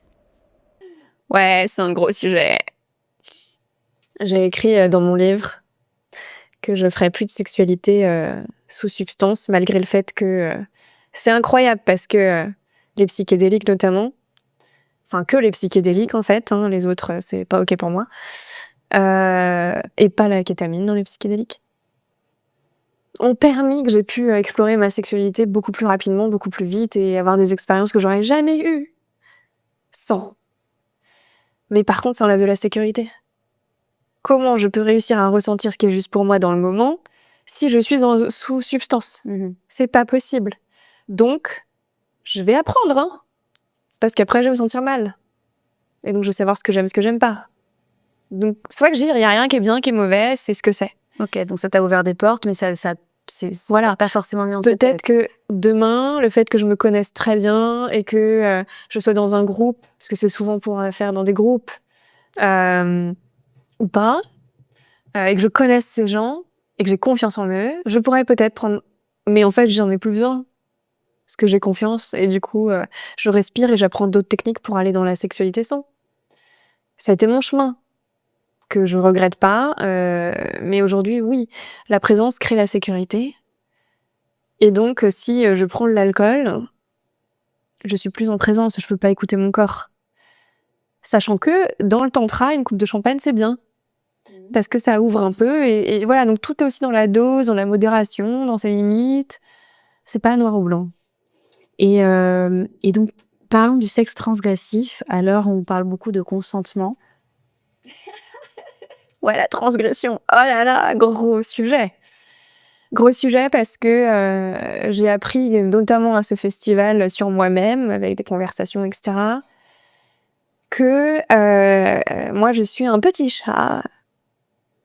Ouais, c'est un gros sujet. J'ai écrit dans mon livre que je ferais plus de sexualité sous substance, malgré le fait que c'est incroyable parce que les psychédéliques notamment, enfin que les psychédéliques en fait, hein, les autres c'est pas ok pour moi, et pas la kétamine dans les psychédéliques. ont permis que j'ai pu explorer ma sexualité beaucoup plus rapidement, beaucoup plus vite et avoir des expériences que j'aurais jamais eues sans. Mais par contre, ça enlève de la sécurité. Comment je peux réussir à ressentir ce qui est juste pour moi dans le moment si je suis sous substance? C'est pas possible. Donc, je vais apprendre, hein, parce qu'après, je vais me sentir mal. Et donc, je vais savoir ce que j'aime pas. Donc, c'est pour ça que je dis, il y a rien qui est bien, qui est mauvais, c'est ce que c'est. Ok, donc ça t'a ouvert des portes, mais c'est Voilà. pas forcément mis en tête. Peut-être que demain, le fait que je me connaisse très bien et que je sois dans un groupe, parce que c'est souvent pour faire dans des groupes, ou pas, et que je connaisse ces gens et que j'ai confiance en eux, je pourrais peut-être prendre... Mais en fait, j'en ai plus besoin. Parce que j'ai confiance et du coup, je respire et j'apprends d'autres techniques pour aller dans la sexualité sans. Ça a été mon chemin, que je regrette pas, mais aujourd'hui, oui, la présence crée la sécurité. Et donc, si je prends de l'alcool, je suis plus en présence, je peux pas écouter mon corps. Sachant que, dans le tantra, une coupe de champagne, c'est bien. Parce que ça ouvre un peu, et voilà, donc tout est aussi dans la dose, dans la modération, dans ses limites. C'est pas noir ou blanc. Et donc, parlons du sexe transgressif. Alors, on parle beaucoup de consentement. Ouais, la transgression. Oh là là, gros sujet. Gros sujet parce que j'ai appris, notamment à ce festival, sur moi-même, avec des conversations, etc., que moi, je suis un petit chat.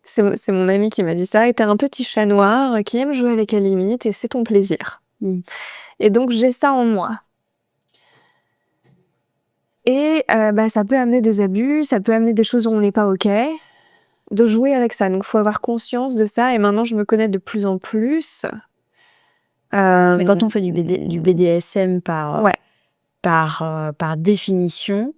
C'est mon ami qui m'a dit ça. Et t'es un petit chat noir qui aime jouer avec les limites et c'est ton plaisir. Et donc, j'ai ça en moi. Et ça peut amener des abus, ça peut amener des choses où on n'est pas OK, de jouer avec ça. Donc, faut avoir conscience de ça. Et maintenant, je me connais de plus en plus. Mais quand on fait du BDSM Ouais. par définition,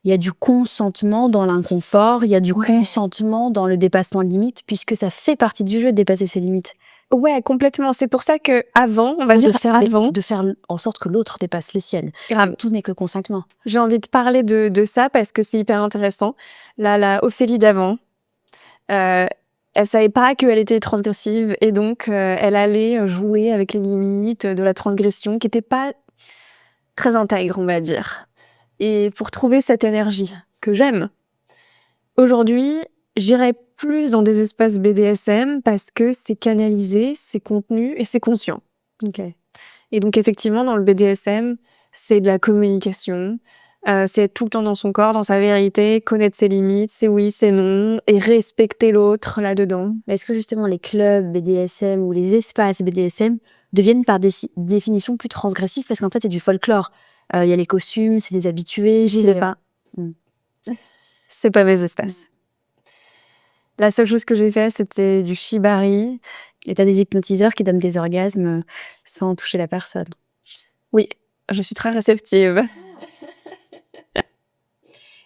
il y a du consentement dans l'inconfort, il y a du consentement dans le dépassement de limites, puisque ça fait partie du jeu de dépasser ses limites. Ouais, complètement. C'est pour ça que avant, on va dire de faire en sorte que l'autre dépasse les siennes. Grave. Tout n'est que consentement. J'ai envie de parler de ça parce que c'est hyper intéressant. Là, la Ophélie d'avant, elle savait pas qu'elle était transgressive et donc elle allait jouer avec les limites de la transgression qui était pas très intègre, on va dire. Et pour trouver cette énergie que j'aime, aujourd'hui, j'irai plus dans des espaces BDSM parce que c'est canalisé, c'est contenu et c'est conscient. Okay. Et donc effectivement, dans le BDSM, c'est de la communication, c'est être tout le temps dans son corps, dans sa vérité, connaître ses limites, c'est oui, c'est non, et respecter l'autre là-dedans. Est-ce que justement les clubs BDSM ou les espaces BDSM deviennent par définition plus transgressifs parce qu'en fait c'est du folklore. Il y a les costumes, c'est des habitués. J'y vais pas. C'est pas mes espaces. La seule chose que j'ai fait, c'était du shibari. Et t'as des hypnotiseurs qui donnent des orgasmes sans toucher la personne. Oui, je suis très réceptive.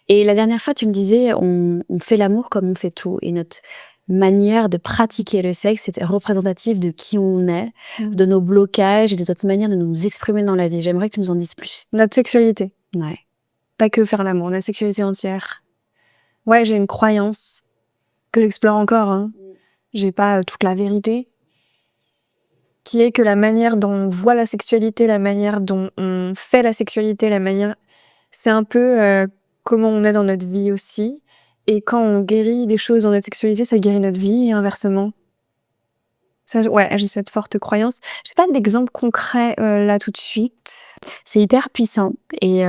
Et la dernière fois, tu me disais, on fait l'amour comme on fait tout. Et notre manière de pratiquer le sexe est représentative de qui on est, de nos blocages et de notre manière de nous exprimer dans la vie. J'aimerais que tu nous en dises plus. Notre sexualité. Ouais. Pas que faire l'amour, la sexualité entière. Ouais, j'ai une croyance que j'explore encore. Hein. J'ai pas toute la vérité. Qui est que la manière dont on voit la sexualité, la manière dont on fait la sexualité, la manière... C'est un peu comment on est dans notre vie aussi. Et quand on guérit des choses dans notre sexualité, ça guérit notre vie et inversement. Ça, ouais, j'ai cette forte croyance. J'ai pas d'exemple concret là tout de suite. C'est hyper puissant. Et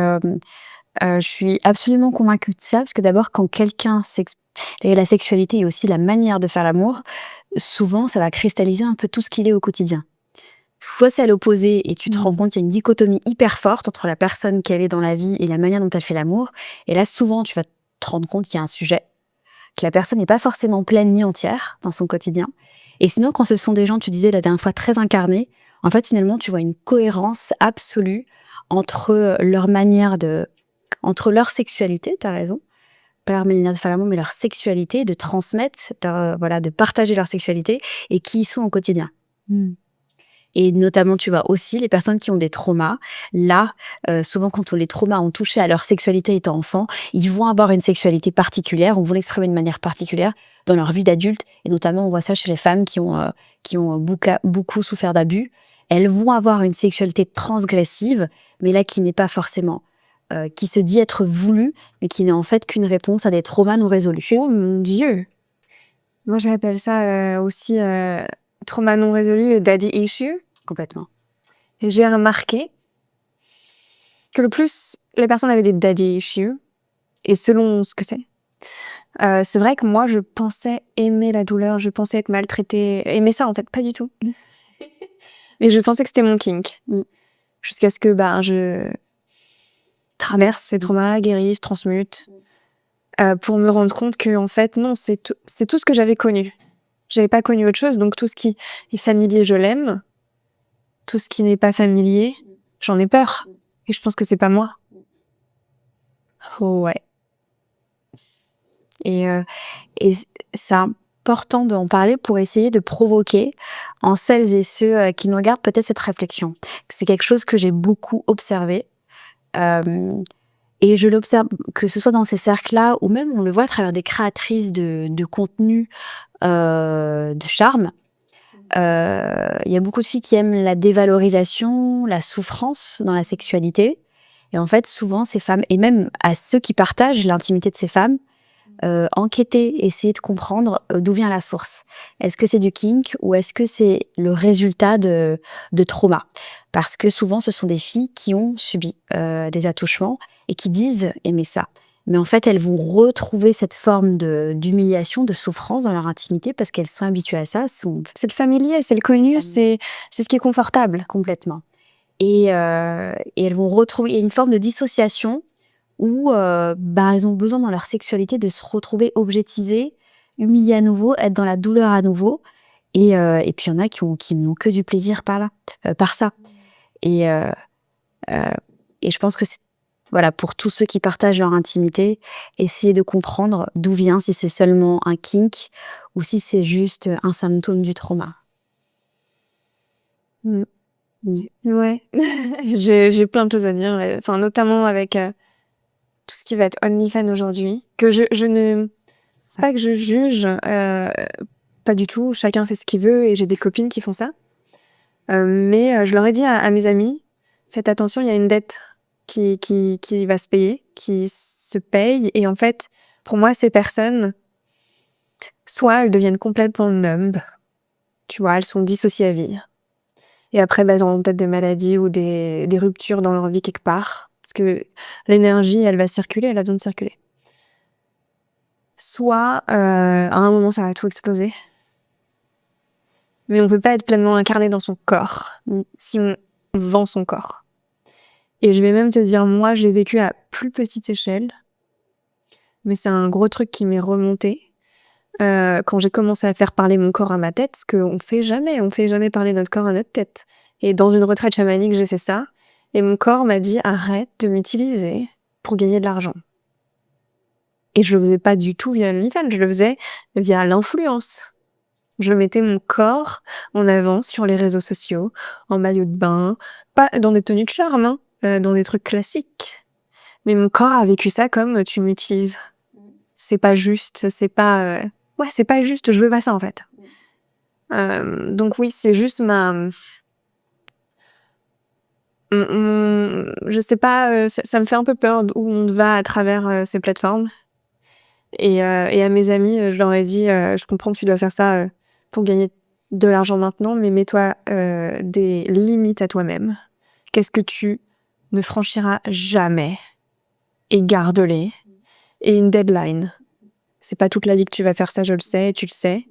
je suis absolument convaincue de ça, parce que d'abord, quand quelqu'un et la sexualité et aussi la manière de faire l'amour, souvent, ça va cristalliser un peu tout ce qu'il est au quotidien. Soit c'est à l'opposé et tu te rends compte qu'il y a une dichotomie hyper forte entre la personne qu'elle est dans la vie et la manière dont elle fait l'amour. Et là, souvent, tu vas te rendre compte qu'il y a un sujet, que la personne n'est pas forcément pleine ni entière dans son quotidien. Et sinon, quand ce sont des gens, tu disais la dernière fois, très incarnés, en fait, finalement, tu vois une cohérence absolue entre leur manière entre leur sexualité, t'as raison, pas leur manière de faire l'amour, mais leur sexualité, de transmettre, de partager leur sexualité et qui ils sont au quotidien. Et notamment, tu vois, aussi les personnes qui ont des traumas. Là, souvent, quand les traumas ont touché à leur sexualité étant enfant, ils vont avoir une sexualité particulière, on va l'exprimer de manière particulière dans leur vie d'adulte. Et notamment, on voit ça chez les femmes qui ont beaucoup souffert d'abus. Elles vont avoir une sexualité transgressive, mais là, qui n'est pas forcément, qui se dit être voulue, mais qui n'est en fait qu'une réponse à des traumas non résolus. Oh mon Dieu! Moi, j'appelle ça aussi trauma non résolu et daddy issue. Complètement. Et j'ai remarqué que le plus les personnes avaient des daddy issues, et selon ce que c'est vrai que moi, je pensais aimer la douleur, je pensais être maltraitée, aimer ça en fait, pas du tout. Et je pensais que c'était mon kink. Jusqu'à ce que je traverse ces traumas, guérisse, transmute, pour me rendre compte que en fait, non, c'est tout ce que j'avais connu. J'avais pas connu autre chose, donc tout ce qui est familier, je l'aime. Tout ce qui n'est pas familier, j'en ai peur. Et je pense que c'est pas moi. Ouais. Et c'est important d'en parler pour essayer de provoquer en celles et ceux qui nous regardent peut-être cette réflexion. C'est quelque chose que j'ai beaucoup observé. Et je l'observe, que ce soit dans ces cercles-là, ou même on le voit à travers des créatrices de contenu de charme. Il y a beaucoup de filles qui aiment la dévalorisation, la souffrance dans la sexualité. Et en fait, souvent, ces femmes, et même à ceux qui partagent l'intimité de ces femmes, enquêter, essayer de comprendre d'où vient la source. Est-ce que c'est du kink ou est-ce que c'est le résultat de trauma? Parce que souvent, ce sont des filles qui ont subi des attouchements et qui disent aimer ça. Mais en fait, elles vont retrouver cette forme d'humiliation, de souffrance dans leur intimité parce qu'elles sont habituées à ça. C'est le familier, c'est le connu, c'est ce qui est confortable. Complètement. Et elles vont retrouver une forme de dissociation où elles ont besoin dans leur sexualité de se retrouver objetisées, humiliées à nouveau, être dans la douleur à nouveau. Et puis il y en a qui n'ont que du plaisir par ça. Et je pense que c'est pour tous ceux qui partagent leur intimité, essayer de comprendre d'où vient, si c'est seulement un kink ou si c'est juste un symptôme du trauma. Ouais. J'ai plein de choses à dire, enfin notamment avec tout ce qui va être OnlyFans aujourd'hui, que je ne... C'est pas que je juge, pas du tout, chacun fait ce qu'il veut et j'ai des copines qui font ça. Mais je leur ai dit à mes amis, faites attention, il y a une dette qui va se payer, qui se paye. Et en fait, pour moi, ces personnes, soit elles deviennent complètement numb, tu vois, elles sont dissociées à vie. Et après, elles ont peut-être des maladies ou des ruptures dans leur vie quelque part. Parce que l'énergie, elle va circuler, elle a besoin de circuler. Soit, à un moment, ça va tout exploser. Mais on peut pas être pleinement incarné dans son corps si on vend son corps. Et je vais même te dire, moi, je l'ai vécu à plus petite échelle. Mais c'est un gros truc qui m'est remonté. Quand j'ai commencé à faire parler mon corps à ma tête, ce qu'on fait jamais. On fait jamais parler notre corps à notre tête. Et dans une retraite chamanique, j'ai fait ça. Et mon corps m'a dit, arrête de m'utiliser pour gagner de l'argent. Et je le faisais pas du tout via OnlyFans, je le faisais via l'influence. Je mettais mon corps en avant sur les réseaux sociaux, en maillot de bain, pas dans des tenues de charme, dans des trucs classiques. Mais mon corps a vécu ça comme tu m'utilises. C'est pas juste, c'est pas... c'est pas juste, je veux pas ça en fait. Donc oui, c'est juste je sais pas, ça me fait un peu peur où on va à travers ces plateformes. Et à mes amis, je leur ai dit, je comprends que tu dois faire ça pour gagner de l'argent maintenant, mais mets-toi des limites à toi-même. Qu'est-ce que tu ne franchiras jamais? Et garde-les. Et une deadline. C'est pas toute la vie que tu vas faire ça, je le sais, tu le sais.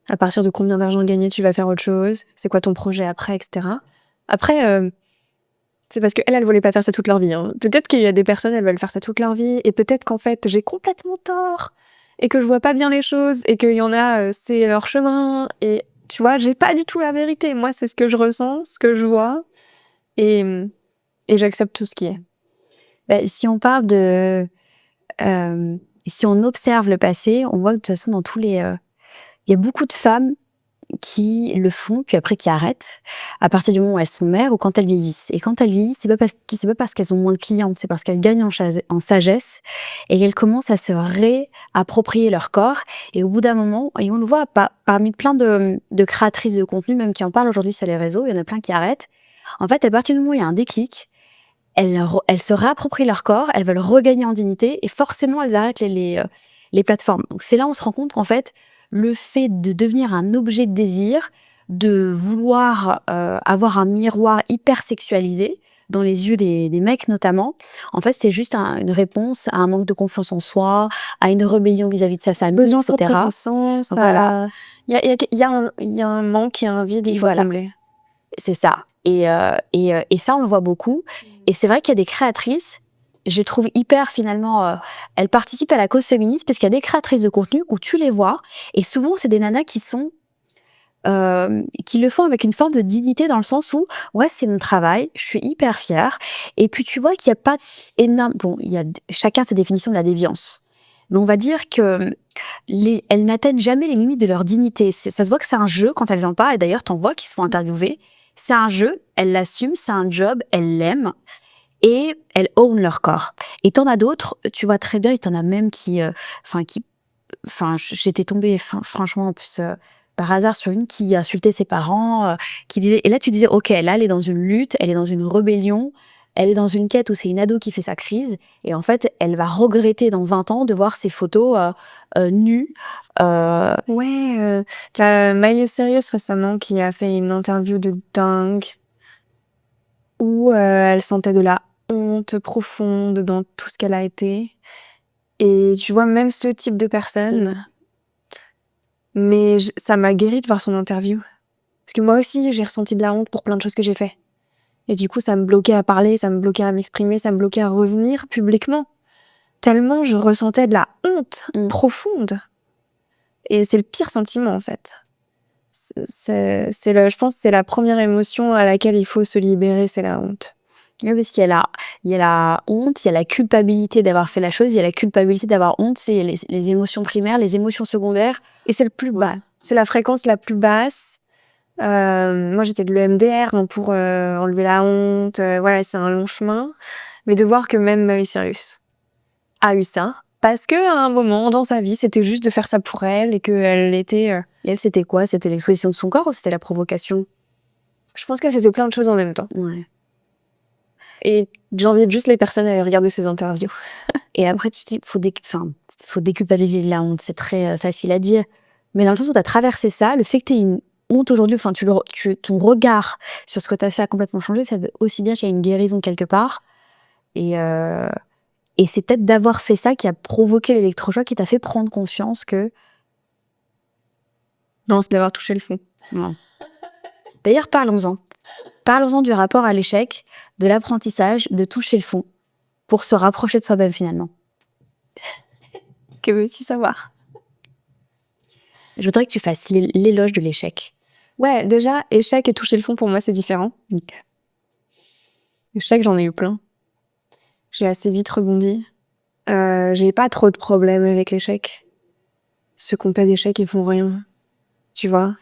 À partir de combien d'argent gagner, tu vas faire autre chose? C'est quoi ton projet après, etc. Après, c'est parce qu'elles voulaient pas faire ça toute leur vie. Hein. Peut-être qu'il y a des personnes, elles veulent faire ça toute leur vie, et peut-être qu'en fait, j'ai complètement tort, et que je vois pas bien les choses, et qu'il y en a, c'est leur chemin, et tu vois, j'ai pas du tout la vérité. Moi, c'est ce que je ressens, ce que je vois, et j'accepte tout ce qui est. Si on parle si on observe le passé, on voit que de toute façon, il y a beaucoup de femmes qui le font, puis après qui arrêtent, à partir du moment où elles sont mères ou quand elles vieillissent. Et quand elles vieillissent, c'est pas parce qu'elles ont moins de clientes, c'est parce qu'elles gagnent en sagesse et qu'elles commencent à se réapproprier leur corps. Et au bout d'un moment, et on le voit parmi plein de créatrices de contenu, même qui en parlent aujourd'hui sur les réseaux, il y en a plein qui arrêtent. En fait, à partir du moment où il y a un déclic, elles se réapproprient leur corps, elles veulent regagner en dignité et forcément elles arrêtent les plateformes. Donc c'est là où on se rend compte qu'en fait, le fait de devenir un objet de désir, de vouloir avoir un miroir hyper sexualisé dans les yeux des mecs notamment, en fait c'est juste une réponse à un manque de confiance en soi, à une rébellion vis-à-vis de sa famille, Besoin de etc. reconnaissance. Voilà. Il y a un manque, il y a un vide, il faut Voilà. combler. C'est ça. Et ça, on le voit beaucoup. Et c'est vrai qu'il y a des créatrices, je les trouve hyper finalement, elles participent à la cause féministe parce qu'il y a des créatrices de contenu où tu les vois et souvent c'est des nanas qui le font avec une forme de dignité dans le sens où ouais c'est mon travail, je suis hyper fière et puis tu vois qu'il n'y a pas énorme, bon il y a chacun ses définitions de la déviance. Mais on va dire que elles n'atteignent jamais les limites de leur dignité. Ça se voit que c'est un jeu quand elles en parlent et d'ailleurs t'en vois qui se font interviewer. C'est un jeu, elles l'assument, c'est un job, elles l'aiment et elles own leur corps. Et t'en as d'autres, tu vois très bien, et t'en as même j'étais tombée franchement en plus par hasard sur une qui insultait ses parents, qui disait, et là tu disais ok, là elle est dans une lutte, elle est dans une rébellion, elle est dans une quête où c'est une ado qui fait sa crise, et en fait elle va regretter dans 20 ans de voir ses photos nues. Ouais, t'as Miley Cyrus récemment qui a fait une interview de dingue où elle sentait de la honte profonde dans tout ce qu'elle a été. Et tu vois, même ce type de personne, mais ça m'a guéri de voir son interview. Parce que moi aussi, j'ai ressenti de la honte pour plein de choses que j'ai fait. Et du coup, ça me bloquait à parler, ça me bloquait à m'exprimer, ça me bloquait à revenir publiquement. Tellement je ressentais de la honte profonde. Et c'est le pire sentiment, en fait. Je pense que c'est la première émotion à laquelle il faut se libérer, c'est la honte. Oui, parce qu'il y a la honte, il y a la culpabilité d'avoir fait la chose, il y a la culpabilité d'avoir honte, c'est les émotions primaires, les émotions secondaires. Et c'est le plus bas. C'est la fréquence la plus basse. Moi, j'étais de l'EMDR, donc pour enlever la honte, voilà, c'est un long chemin. Mais de voir que même Miley Cyrus a eu ça, parce que à un moment dans sa vie, c'était juste de faire ça pour elle et qu'elle était... Et elle, c'était quoi? C'était l'exposition de son corps ou c'était la provocation? Je pense que c'était plein de choses en même temps. Ouais. Et j'invite juste les personnes à aller regarder ses interviews. Et après, tu te dis, faut déculpabiliser la honte, c'est très facile à dire. Mais dans le sens où tu as traversé ça, le fait que tu aies une honte aujourd'hui, ton regard sur ce que tu as fait a complètement changé, ça veut aussi dire qu'il y a une guérison quelque part. Et c'est peut-être d'avoir fait ça qui a provoqué l'électrochoc, qui t'a fait prendre conscience que... Non, c'est d'avoir touché le fond. Non. D'ailleurs, parlons-en. Parlons-en du rapport à l'échec, de l'apprentissage, de toucher le fond, pour se rapprocher de soi-même finalement. Que veux-tu savoir? Je voudrais que tu fasses l'éloge de l'échec. Ouais, déjà, échec et toucher le fond, pour moi, c'est différent. Échec, j'en ai eu plein. J'ai assez vite rebondi. J'ai pas trop de problèmes avec l'échec. Ceux qui ont pas d'échec, ils font rien. Tu vois,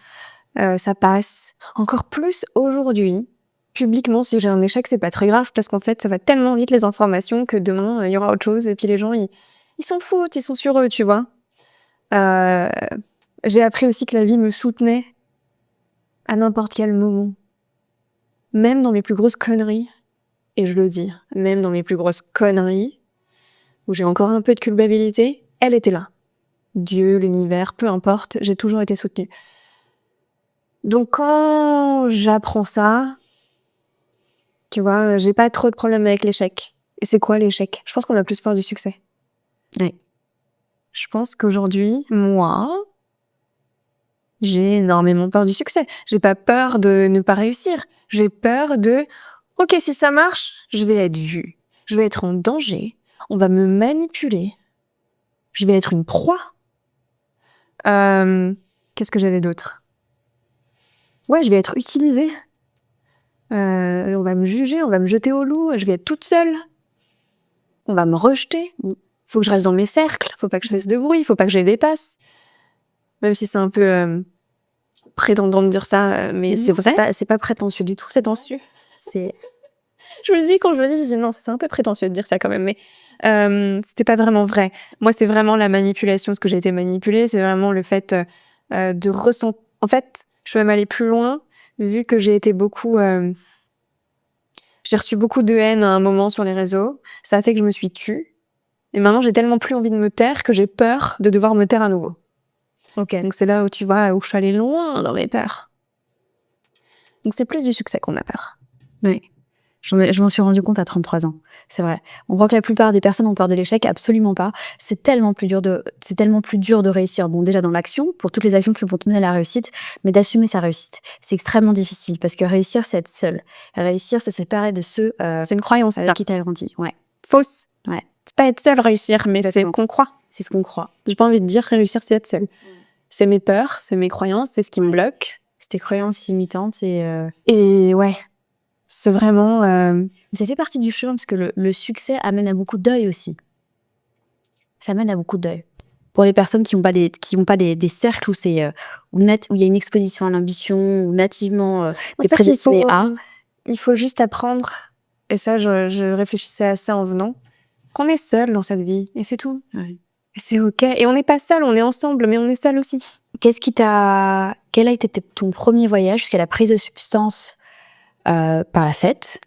ça passe. Encore plus aujourd'hui, publiquement, si j'ai un échec, c'est pas très grave parce qu'en fait, ça va tellement vite les informations que demain, il y aura autre chose et puis les gens, ils s'en foutent, ils sont sur eux, tu vois. J'ai appris aussi que la vie me soutenait à n'importe quel moment. Même dans mes plus grosses conneries, et je le dis, même dans mes plus grosses conneries, où j'ai encore un peu de culpabilité, elle était là. Dieu, l'univers, peu importe, j'ai toujours été soutenue. Donc quand j'apprends ça, tu vois, j'ai pas trop de problème avec l'échec. Et c'est quoi l'échec? Je pense qu'on a plus peur du succès. Oui. Je pense qu'aujourd'hui, moi, j'ai énormément peur du succès. J'ai pas peur de ne pas réussir. J'ai peur de, ok, si ça marche, je vais être vue. Je vais être en danger. On va me manipuler. Je vais être une proie. Qu'est-ce que j'avais d'autre? Ouais, je vais être utilisée. On va me juger, on va me jeter au loup. Je vais être toute seule. On va me rejeter. Faut que je reste dans mes cercles. Faut pas que je fasse de bruit. Faut pas que je les dépasse. Même si c'est un peu prétendant de dire ça, mais c'est vrai. C'est pas prétentieux du tout, c'est prétentieux. C'est Je me le dis quand je le dis, je dis: «Non, c'est un peu prétentieux de dire ça quand même», mais c'était pas vraiment vrai. Moi, c'est vraiment la manipulation, ce que j'ai été manipulée, c'est vraiment le fait, de ressentir. En fait, je suis même allée plus loin, vu que j'ai été beaucoup, j'ai reçu beaucoup de haine à un moment sur les réseaux. Ça a fait que je me suis tue et maintenant j'ai tellement plus envie de me taire que j'ai peur de devoir me taire à nouveau. OK. Donc c'est là où tu vois, où je suis allée loin dans mes peurs. Donc c'est plus du succès qu'on a peur. Oui. Je m'en suis rendu compte à 33 ans. C'est vrai. On voit que la plupart des personnes ont peur de l'échec. Absolument pas. C'est tellement plus dur de réussir. Bon, déjà dans l'action, pour toutes les actions qui vont te mener à la réussite, mais d'assumer sa réussite. C'est extrêmement difficile parce que réussir, c'est être seul. Réussir, c'est se séparer de ceux C'est une croyance, ça. qui t'a grandi. Ouais. Fausse. Ouais. C'est pas être seul réussir, mais c'est Exactement. ce qu'on croit. C'est ce qu'on croit. J'ai pas envie de dire réussir, c'est être seul. C'est mes peurs, c'est mes croyances, c'est ce qui me bloque. C'est tes croyances limitantes Et ouais, c'est vraiment... ça fait partie du chemin parce que le succès amène à beaucoup de deuil aussi. Ça amène à beaucoup de deuil. Pour les personnes qui n'ont pas des cercles où il y a une exposition à l'ambition, ou nativement En des fait, prédestinés à. il faut juste apprendre, et ça, je réfléchissais à ça en venant, qu'on est seul dans cette vie, et c'est tout. Ouais. Et c'est ok. Et on n'est pas seul, on est ensemble, mais on est seul aussi. Quel a été ton premier voyage jusqu'à la prise de substance par la fête?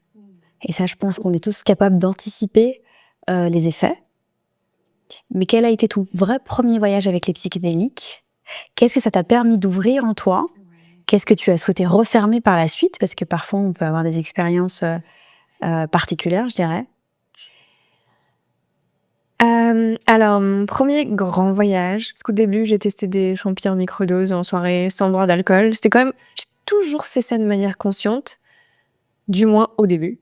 Et ça, je pense qu'on est tous capables d'anticiper les effets. Mais quel a été ton vrai premier voyage avec les psychédéliques? Qu'est-ce que ça t'a permis d'ouvrir en toi? Qu'est-ce que tu as souhaité refermer par la suite? Parce que parfois, on peut avoir des expériences particulières, je dirais. Alors, mon premier grand voyage, parce qu'au début, j'ai testé des champignons en microdose en soirée sans boire d'alcool. C'était quand même... J'ai toujours fait ça de manière consciente, du moins au début.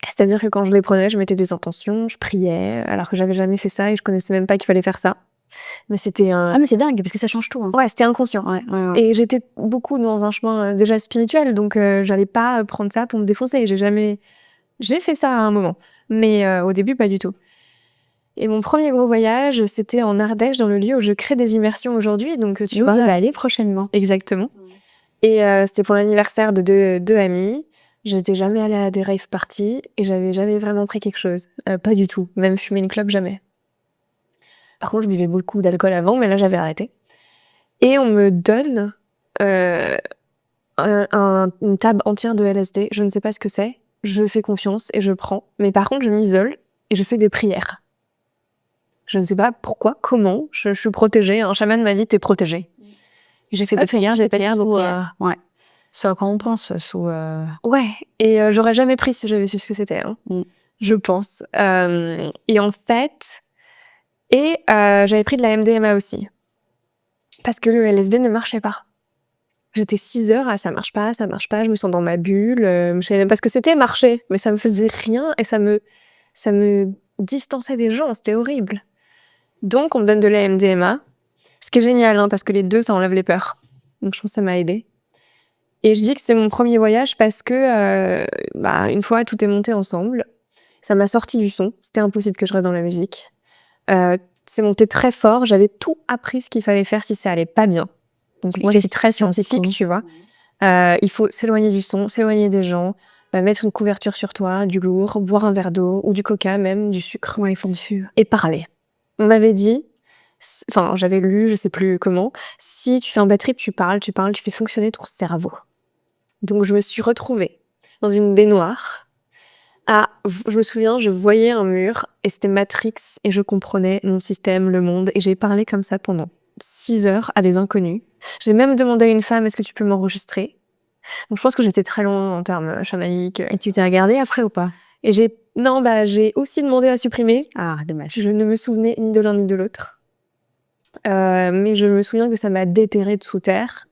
C'est-à-dire que quand je les prenais, je mettais des intentions, je priais, alors que j'avais jamais fait ça et je connaissais même pas qu'il fallait faire ça. Mais c'était Ah, mais c'est dingue, parce que ça change tout. Hein. Ouais, c'était inconscient. Ouais. Et j'étais beaucoup dans un chemin déjà spirituel, donc j'allais pas prendre ça pour me défoncer. J'ai fait ça à un moment, mais au début, pas du tout. Et mon premier gros voyage, c'était en Ardèche, dans le lieu où je crée des immersions aujourd'hui. Donc tu vois, va aller prochainement. Exactement. Et c'était pour l'anniversaire de deux amis. J'étais jamais allée à des rave parties et j'avais jamais vraiment pris quelque chose. Pas du tout. Même fumer une clope, jamais. Par contre, je buvais beaucoup d'alcool avant, mais là, j'avais arrêté. Et on me donne une table entière de LSD. Je ne sais pas ce que c'est. Je fais confiance et je prends. Mais par contre, je m'isole et je fais des prières. Je ne sais pas pourquoi, comment. Je suis protégée. Un chaman m'a dit, t'es protégée. Et j'ai fait des prières, Ouais. Soit quand on pense, Ouais. Et j'aurais jamais pris si j'avais su ce que c'était. Hein. Je pense. Et en fait... j'avais pris de la MDMA aussi. Parce que le LSD ne marchait pas. J'étais 6 heures à ça marche pas, je me sens dans ma bulle. Je savais même pas ce que c'était marcher, mais ça me faisait rien et ça me distançait des gens, c'était horrible. Donc on me donne de la MDMA, ce qui est génial, hein, parce que les deux, ça enlève les peurs. Donc je pense que ça m'a aidée. Et je dis que c'est mon premier voyage parce que, une fois, tout est monté ensemble. Ça m'a sorti du son, c'était impossible que je reste dans la musique. C'est monté très fort, j'avais tout appris ce qu'il fallait faire si ça allait pas bien. Donc moi j'étais très scientifique, tu vois. Il faut s'éloigner du son, s'éloigner des gens, mettre une couverture sur toi, du lourd, boire un verre d'eau ou du coca même, du sucre. Ouais, ils font dessus. Et parler. On m'avait dit, enfin j'avais lu, je sais plus comment, si tu fais un bad trip, tu parles, tu fais fonctionner ton cerveau. Donc je me suis retrouvée dans une baignoire. Je me souviens, je voyais un mur et c'était Matrix et je comprenais mon système, le monde et j'ai parlé comme ça pendant 6 heures à des inconnus. J'ai même demandé à une femme, est-ce que tu peux m'enregistrer? Donc je pense que j'étais très loin en termes chamaniques. Et tu t'es regardée après ou pas? Et j'ai aussi demandé à supprimer. Ah, dommage. Je ne me souvenais ni de l'un ni de l'autre. Mais je me souviens que ça m'a déterrée de sous terre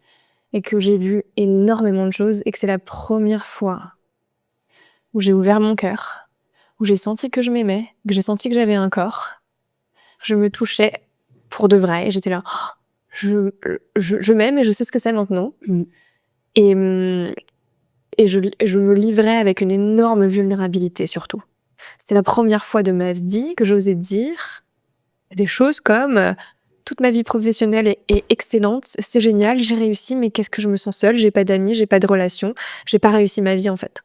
et que j'ai vu énormément de choses et que c'est la première fois où j'ai ouvert mon cœur, où j'ai senti que je m'aimais, que j'ai senti que j'avais un corps. Je me touchais pour de vrai et j'étais là, je m'aime et je sais ce que c'est maintenant. Et je me livrais avec une énorme vulnérabilité surtout. C'était la première fois de ma vie que j'osais dire des choses comme toute ma vie professionnelle est excellente, c'est génial, j'ai réussi, mais qu'est-ce que je me sens seule, j'ai pas d'amis, j'ai pas de relations, j'ai pas réussi ma vie en fait.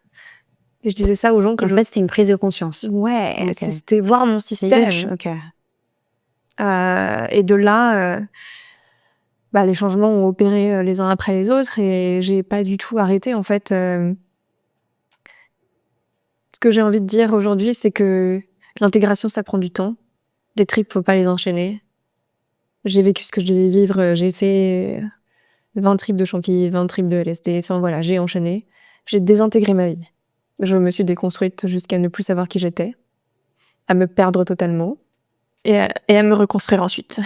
Et je disais ça aux gens que En fait, c'était une prise de conscience. Ouais, Ok. c'était voir mon système. Ok. Et de là, les changements ont opéré les uns après les autres et j'ai pas du tout arrêté en fait. Ce que j'ai envie de dire aujourd'hui, c'est que l'intégration, ça prend du temps. Les tripes, faut pas les enchaîner. J'ai vécu ce que je devais vivre, j'ai fait 20 tripes de champi, 20 tripes de LSD, enfin voilà, j'ai enchaîné. J'ai désintégré ma vie. Je me suis déconstruite jusqu'à ne plus savoir qui j'étais, à me perdre totalement et à me reconstruire ensuite.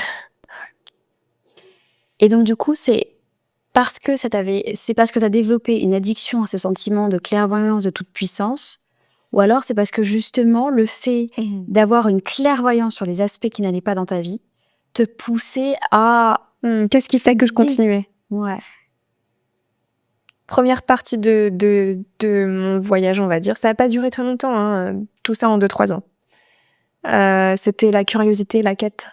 Et donc, du coup, c'est parce que tu as développé une addiction à ce sentiment de clairvoyance, de toute puissance, ou alors c'est parce que justement, le fait d'avoir une clairvoyance sur les aspects qui n'allaient pas dans ta vie te poussait à... Qu'est-ce qui fait que je continuais? Ouais. Première partie de mon voyage, on va dire. Ça n'a pas duré très longtemps, hein. Tout ça en 2-3 ans. C'était la curiosité, la quête.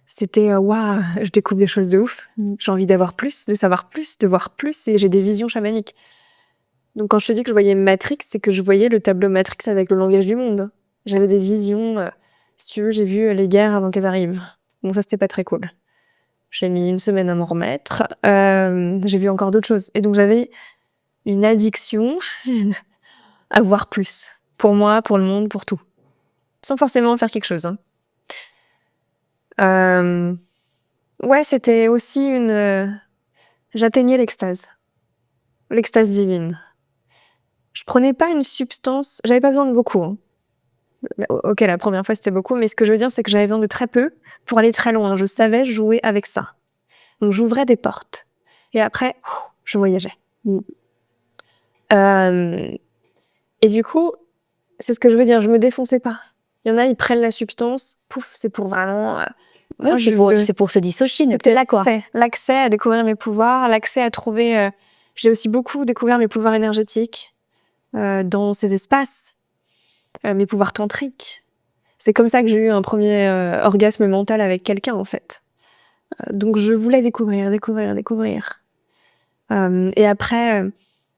C'était waouh, je découvre des choses de ouf. J'ai envie d'avoir plus, de savoir plus, de voir plus, et j'ai des visions chamaniques. Donc quand je te dis que je voyais Matrix, c'est que je voyais le tableau Matrix avec le langage du monde. J'avais des visions. Si tu veux, j'ai vu les guerres avant qu'elles arrivent. Bon, ça c'était pas très cool. J'ai mis 1 semaine à m'en remettre. J'ai vu encore d'autres choses. Et donc j'avais une addiction à voir plus. Pour moi, pour le monde, pour tout. Sans forcément faire quelque chose. Ouais, c'était aussi j'atteignais l'extase. L'extase divine. Je prenais pas une substance... J'avais pas besoin de beaucoup. Hein. Ok, la première fois c'était beaucoup, mais ce que je veux dire, c'est que j'avais besoin de très peu pour aller très loin. Je savais jouer avec ça. Donc j'ouvrais des portes. Et après, je voyageais. Et du coup, c'est ce que je veux dire, je me défonçais pas. Il y en a, ils prennent la substance, pouf, c'est pour vraiment... c'est pour se dissocier, ne plus là, quoi. L'accès à découvrir mes pouvoirs, l'accès à trouver... j'ai aussi beaucoup découvert mes pouvoirs énergétiques dans ces espaces, mes pouvoirs tantriques. C'est comme ça que j'ai eu un premier orgasme mental avec quelqu'un, en fait. Donc je voulais découvrir. Et après,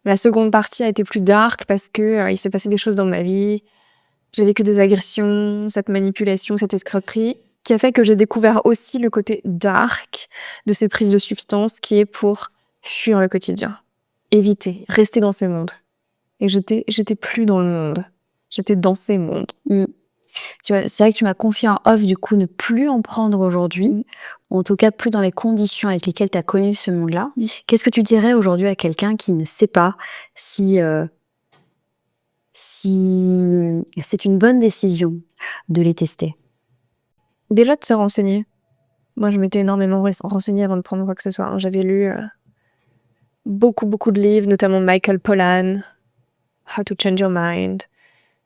la seconde partie a été plus dark parce que il s'est passé des choses dans ma vie. J'ai vécu des agressions, cette manipulation, cette escroquerie, qui a fait que j'ai découvert aussi le côté dark de ces prises de substances qui est pour fuir le quotidien. Éviter, rester dans ces mondes. Et j'étais plus dans le monde. J'étais dans ces mondes. Tu vois, c'est vrai que tu m'as confié en off, du coup, ne plus en prendre aujourd'hui, ou en tout cas plus dans les conditions avec lesquelles tu as connu ce monde-là. Qu'est-ce que tu dirais aujourd'hui à quelqu'un qui ne sait pas si c'est une bonne décision de les tester? Déjà de se renseigner. Moi, je m'étais énormément renseignée avant de prendre quoi que ce soit. J'avais lu beaucoup de livres, notamment Michael Pollan, How to Change Your Mind.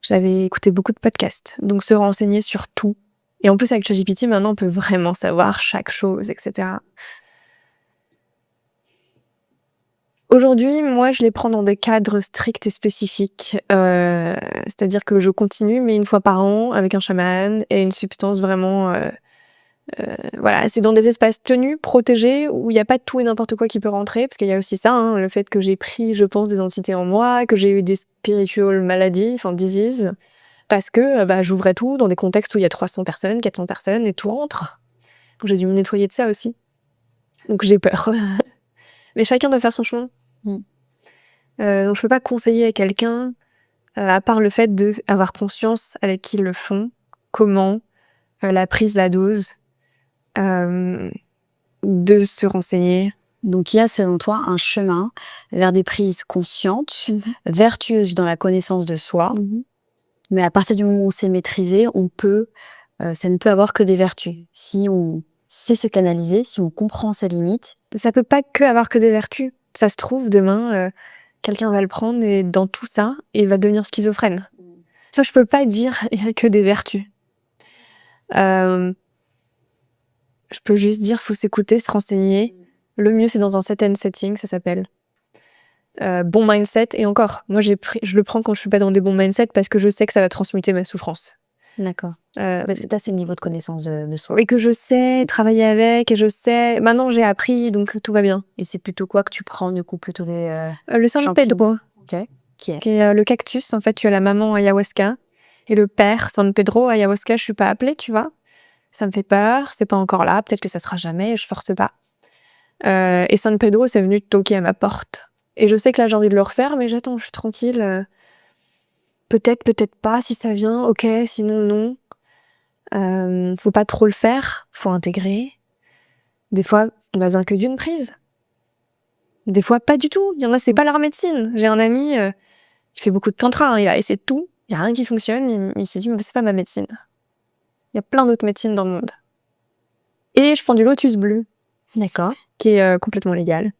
J'avais écouté beaucoup de podcasts, donc se renseigner sur tout. Et en plus, avec ChatGPT, maintenant, on peut vraiment savoir chaque chose, etc. Aujourd'hui, moi, je les prends dans des cadres stricts et spécifiques. C'est-à-dire que je continue, mais 1 fois par an, avec un chaman et une substance vraiment... voilà, c'est dans des espaces tenus, protégés, où il n'y a pas tout et n'importe quoi qui peut rentrer, parce qu'il y a aussi ça, hein, le fait que j'ai pris, je pense, des entités en moi, que j'ai eu des spiritual maladies, enfin diseases, parce que j'ouvrais tout dans des contextes où il y a 300 personnes, 400 personnes, et tout rentre. Donc j'ai dû me nettoyer de ça aussi. Donc j'ai peur. Mais chacun doit faire son chemin. Donc je peux pas conseiller à quelqu'un, à part le fait d'avoir conscience avec qui ils le font, comment, la prise, la dose, de se renseigner. Donc il y a selon toi un chemin vers des prises conscientes, vertueuses dans la connaissance de soi, mais à partir du moment où c'est maîtrisé, ça ne peut avoir que des vertus. Si on sait se canaliser, si on comprend ses limites. Ça peut pas que avoir que des vertus. Ça se trouve, demain, quelqu'un va le prendre et dans tout ça, il va devenir schizophrène. Tu vois, je peux pas dire il y a que des vertus. Je peux juste dire faut s'écouter, se renseigner. Le mieux, c'est dans un set and setting, ça s'appelle. Bon mindset, et encore, moi je le prends quand je suis pas dans des bons mindsets parce que je sais que ça va transmuter ma souffrance. D'accord. Euh, Parce que tu as ce niveau de connaissance de soi. et que je sais travailler avec, et je sais... Maintenant, j'ai appris, donc tout va bien. Et c'est plutôt quoi que tu prends, du coup? Plutôt des Le San champignons? Pedro, Ok. Qui est? qui est le cactus. En fait, tu as la maman ayahuasca et le père San Pedro ayahuasca. Je suis pas appelée, tu vois. Ça me fait peur, c'est pas encore là. Peut-être que ça sera jamais, je force pas. Et San Pedro, c'est venu toquer à ma porte. Et je sais que là, j'ai envie de le refaire, mais j'attends, je suis tranquille. Peut-être, peut-être pas, si ça vient, ok, sinon non. Faut pas trop le faire, faut intégrer. Des fois, on a besoin que d'une prise. Des fois, pas du tout. Il y en a, c'est pas leur médecine. J'ai un ami qui fait beaucoup de tantra, hein, il a essayé de tout. Il y a rien qui fonctionne. Il s'est dit, mais c'est pas ma médecine. Il y a plein d'autres médecines dans le monde. Et je prends du lotus bleu, D'accord. qui est complètement légal,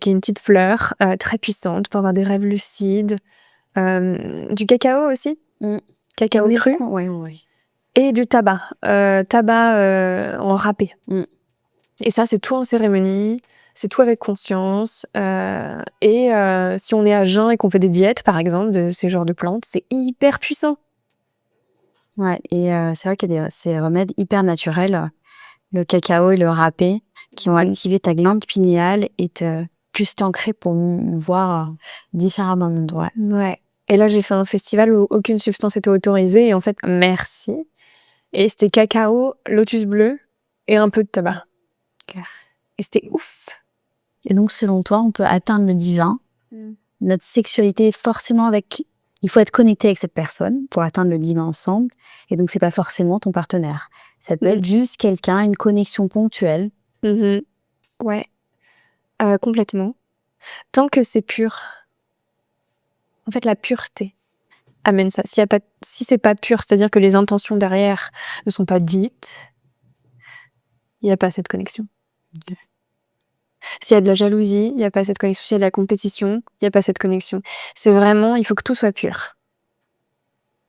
qui est une petite fleur très puissante pour avoir des rêves lucides. Du cacao aussi, cacao Oui, cru, oui. et du tabac, en râpé. Et ça, c'est tout en cérémonie, c'est tout avec conscience. Et si on est à jeun et qu'on fait des diètes, par exemple, de ces genres de plantes, c'est hyper puissant. Ouais, et c'est vrai qu'il y a ces remèdes hyper naturels, le cacao et le râpé, qui vont activer ta glande pinéale et te plus t'ancrer pour voir différemment le monde. Ouais. Et là, j'ai fait un festival où aucune substance était autorisée. Et en fait, merci. Et c'était cacao, lotus bleu et un peu de tabac. Ok. Et c'était ouf. Et donc, selon toi, on peut atteindre le divin. Notre sexualité, forcément, il faut être connecté avec cette personne pour atteindre le divin ensemble. Et donc, c'est pas forcément ton partenaire. Ça peut être juste quelqu'un, une connexion ponctuelle. Ouais, complètement. Tant que c'est pur. En fait, la pureté amène ça. Si c'est pas pur, c'est-à-dire que les intentions derrière ne sont pas dites, il n'y a pas cette connexion. S'il y a de la jalousie, il n'y a pas cette connexion. S'il y a de la compétition, il n'y a pas cette connexion. C'est vraiment, il faut que tout soit pur.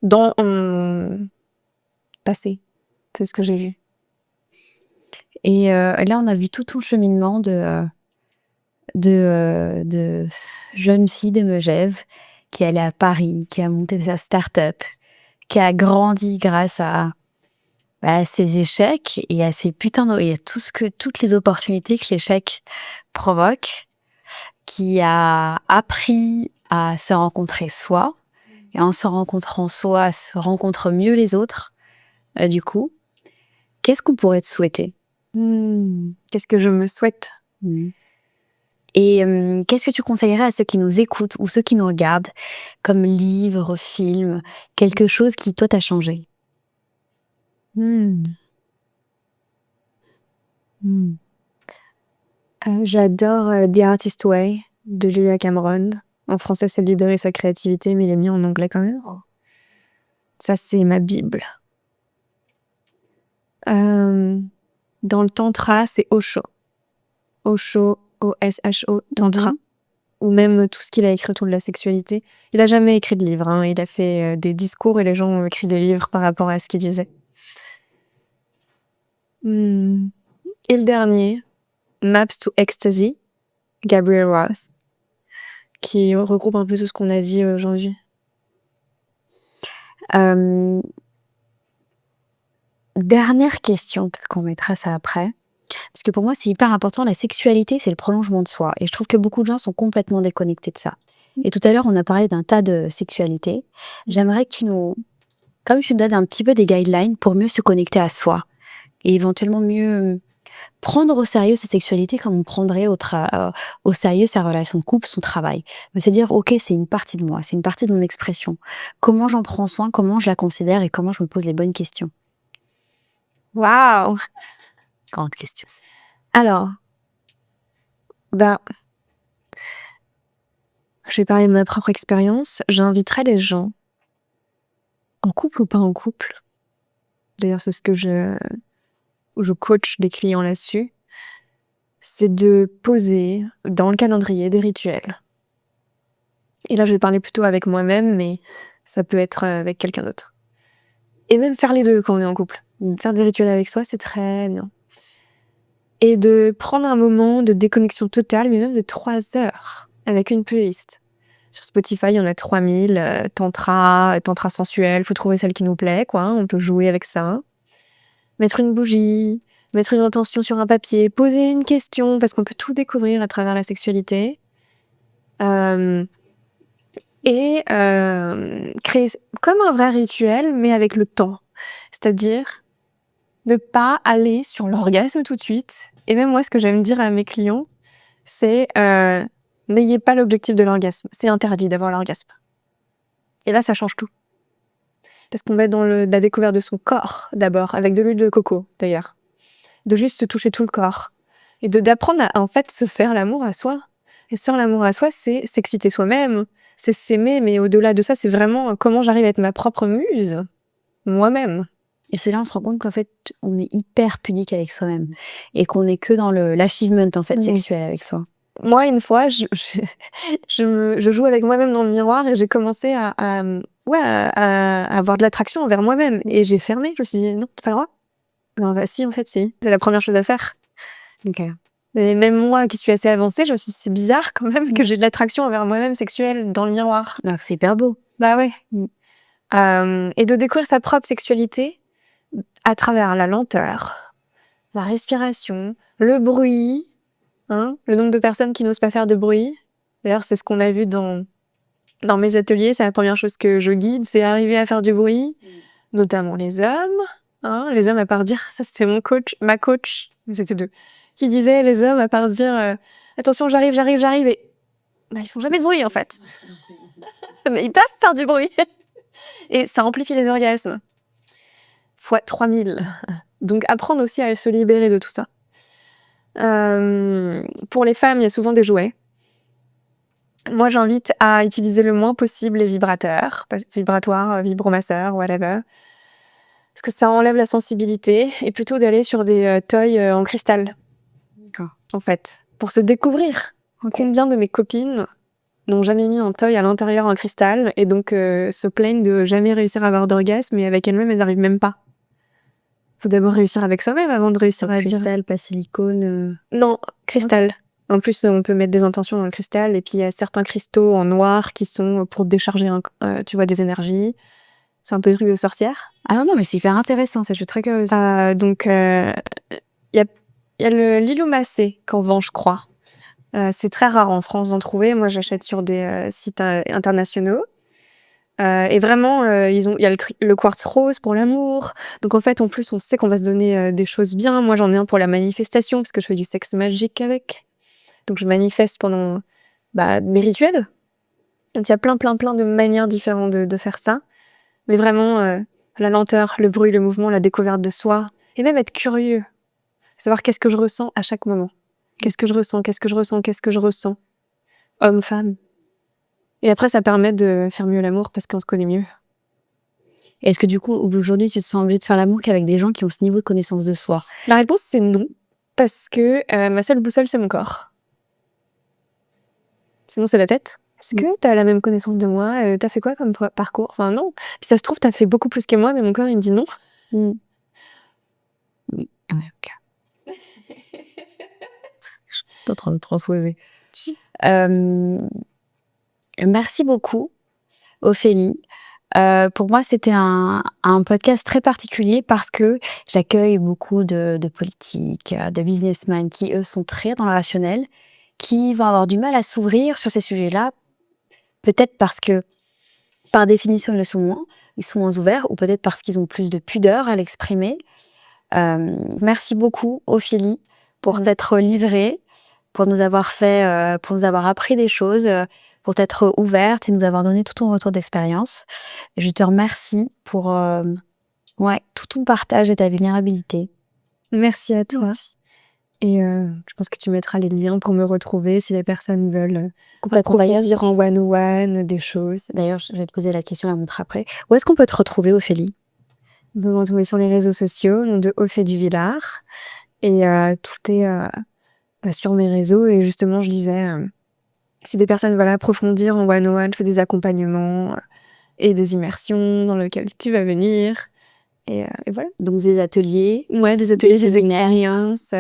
Dans mon passé, c'est ce que j'ai vu. Et là, on a vu tout ton cheminement de jeune fille de Megève qui est allée à Paris, qui a monté sa start-up, qui a grandi grâce à ses échecs et à ses putains de... et à toutes les opportunités que l'échec provoque, qui a appris à se rencontrer soi, et en se rencontrant soi, se rencontre mieux les autres, du coup. Qu'est-ce qu'on pourrait te souhaiter? Qu'est-ce que je me souhaite? Et qu'est-ce que tu conseillerais à ceux qui nous écoutent ou ceux qui nous regardent, comme livre, film, quelque chose qui, toi, t'a changé? J'adore The Artist Way de Julia Cameron. En français, c'est Libérer sa créativité, mais il est mis en anglais quand même. Ça, c'est ma Bible. Dans le tantra, c'est Osho. Osho, O-S-H-O, tantra. Ou même tout ce qu'il a écrit autour de la sexualité. Il a jamais écrit de livre, hein. Il a fait des discours et les gens ont écrit des livres par rapport à ce qu'il disait. Et le dernier, Maps to Ecstasy, Gabriel Roth, qui regroupe un peu tout ce qu'on a dit aujourd'hui. Dernière question, peut-être qu'on mettra ça après. Parce que pour moi, c'est hyper important. La sexualité, c'est le prolongement de soi. Et je trouve que beaucoup de gens sont complètement déconnectés de ça. Et tout à l'heure, on a parlé d'un tas de sexualités. J'aimerais que comme tu nous donnes un petit peu des guidelines pour mieux se connecter à soi. Et éventuellement mieux prendre au sérieux sa sexualité comme on prendrait au sérieux sa relation de couple, son travail. Mais c'est dire, ok, c'est une partie de moi, c'est une partie de mon expression. Comment j'en prends soin, comment je la considère et comment je me pose les bonnes questions. Waouh! Grande question. Alors, je vais parler de ma propre expérience. J'inviterais les gens, en couple ou pas en couple, d'ailleurs c'est ce que je coach des clients là-dessus, c'est de poser dans le calendrier des rituels. Et là je vais parler plutôt avec moi-même, mais ça peut être avec quelqu'un d'autre. Et même faire les deux quand on est en couple. Faire des rituels avec soi, c'est très bien. Et de prendre un moment de déconnexion totale, mais même de 3 heures, avec une playlist Sur Spotify, il y en a 3000, tantra sensuel, faut trouver celle qui nous plaît, quoi, hein, on peut jouer avec ça. Mettre une bougie, mettre une intention sur un papier, poser une question, parce qu'on peut tout découvrir à travers la sexualité. Créer comme un vrai rituel, mais avec le temps. C'est-à-dire ne pas aller sur l'orgasme tout de suite. Et même moi, ce que j'aime dire à mes clients, c'est n'ayez pas l'objectif de l'orgasme. C'est interdit d'avoir l'orgasme. Et là, ça change tout. Parce qu'on va être dans la découverte de son corps, d'abord, avec de l'huile de coco, d'ailleurs. De juste se toucher tout le corps. Et d'apprendre à, en fait, se faire l'amour à soi. Et se faire l'amour à soi, c'est s'exciter soi-même. C'est s'aimer, mais au-delà de ça, c'est vraiment comment j'arrive à être ma propre muse. Moi-même. Et c'est là on se rend compte qu'en fait, on est hyper pudique avec soi-même. Et qu'on est que dans l'achievement, en fait, sexuel avec soi. Moi, une fois, je joue avec moi-même dans le miroir et j'ai commencé à avoir de l'attraction envers moi-même. Et j'ai fermé, je me suis dit, non, t'as pas le droit. Non, bah si, en fait, si. C'est la première chose à faire. Ok. Et même moi, qui suis assez avancée, je me suis dit, c'est bizarre quand même que j'ai de l'attraction envers moi-même sexuelle dans le miroir. Alors que c'est hyper beau. Bah ouais. Et de découvrir sa propre sexualité à travers la lenteur, la respiration, le bruit, hein, le nombre de personnes qui n'osent pas faire de bruit. D'ailleurs, c'est ce qu'on a vu dans mes ateliers, c'est la première chose que je guide, c'est arriver à faire du bruit, notamment les hommes. Hein, les hommes, à part dire, ça c'était ma coach, mais c'était deux, qui disait, les hommes, à part dire, attention, j'arrive, et bah, ils font jamais de bruit en fait. Mais ils peuvent faire du bruit. Et ça amplifie les orgasmes. Fois 3000. Donc apprendre aussi à se libérer de tout ça. Pour les femmes, il y a souvent des jouets. Moi, j'invite à utiliser le moins possible les vibrateurs, vibratoires, vibromasseurs, whatever. Parce que ça enlève la sensibilité, et plutôt d'aller sur des toys en cristal. D'accord. En fait, pour se découvrir. Okay. Combien de mes copines n'ont jamais mis un toy à l'intérieur en cristal, et donc se plaignent de jamais réussir à avoir d'orgasme, et avec elles-mêmes, elles n'arrivent même pas. Faut d'abord réussir avec soi-même avant de réussir à dire. Cristal, pas silicone. Non, cristal. Okay. En plus, on peut mettre des intentions dans le cristal, et puis il y a certains cristaux en noir qui sont pour décharger, tu vois, des énergies. C'est un peu le truc de sorcière. Ah non, mais c'est hyper intéressant, ça, je suis très curieuse. Donc, il y a l'illumassé qu'on vend, je crois. C'est très rare en France d'en trouver. Moi, j'achète sur des sites internationaux. Et vraiment, il y a le quartz rose pour l'amour. Donc en fait, en plus, on sait qu'on va se donner des choses bien. Moi, j'en ai un pour la manifestation, parce que je fais du sexe magique avec. Donc je manifeste pendant mes rituels. Donc il y a plein de manières différentes de faire ça. Mais vraiment, la lenteur, le bruit, le mouvement, la découverte de soi. Et même être curieux. Savoir qu'est-ce que je ressens à chaque moment. Qu'est-ce que je ressens. Homme, femme. Et après, ça permet de faire mieux l'amour parce qu'on se connaît mieux. Et est-ce que du coup, aujourd'hui, tu te sens obligée de faire l'amour qu'avec des gens qui ont ce niveau de connaissance de soi? La réponse, c'est non. Parce que ma seule boussole, c'est mon corps. Sinon, c'est la tête. Est-ce que t'as la même connaissance de moi? T'as fait quoi comme parcours? Enfin, non. Puis ça se trouve, t'as fait beaucoup plus que moi, mais mon corps, il me dit non. Oui, ok. Je suis en train de transposer. Merci beaucoup, Ophélie. Pour moi, c'était un podcast très particulier parce que j'accueille beaucoup de politiques, de businessmen qui, eux, sont très dans le rationnel, qui vont avoir du mal à s'ouvrir sur ces sujets-là, peut-être parce que, par définition, ils sont moins ouverts, ou peut-être parce qu'ils ont plus de pudeur à l'exprimer. Merci beaucoup, Ophélie, pour t'être livrée, pour nous avoir appris des choses, pour t'être ouverte et nous avoir donné tout ton retour d'expérience. Je te remercie pour tout ton partage et ta vulnérabilité. Merci à toi. Merci. Et je pense que tu mettras les liens pour me retrouver si les personnes veulent approfondir en one-on-one des choses. D'ailleurs, je vais te poser la question, la montre après. Où est-ce qu'on peut te retrouver, Ophélie? Vous pouvez me retrouver sur les réseaux sociaux, nom de Ophélie du Villard. Et tout est sur mes réseaux. Et justement, je disais, si des personnes veulent approfondir en one-on-one, je fais des accompagnements et des immersions dans lesquelles tu vas venir. Et voilà. Donc des ateliers. Ouais, des ateliers, des expériences.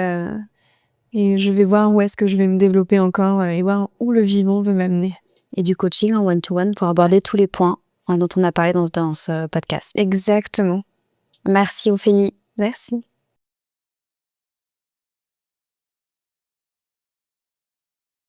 Et je vais voir où est-ce que je vais me développer encore et voir où le vivant veut m'amener. et du coaching en one-to-one pour aborder tous les points dont on a parlé dans ce podcast. Exactement. Merci Ophélie. Merci.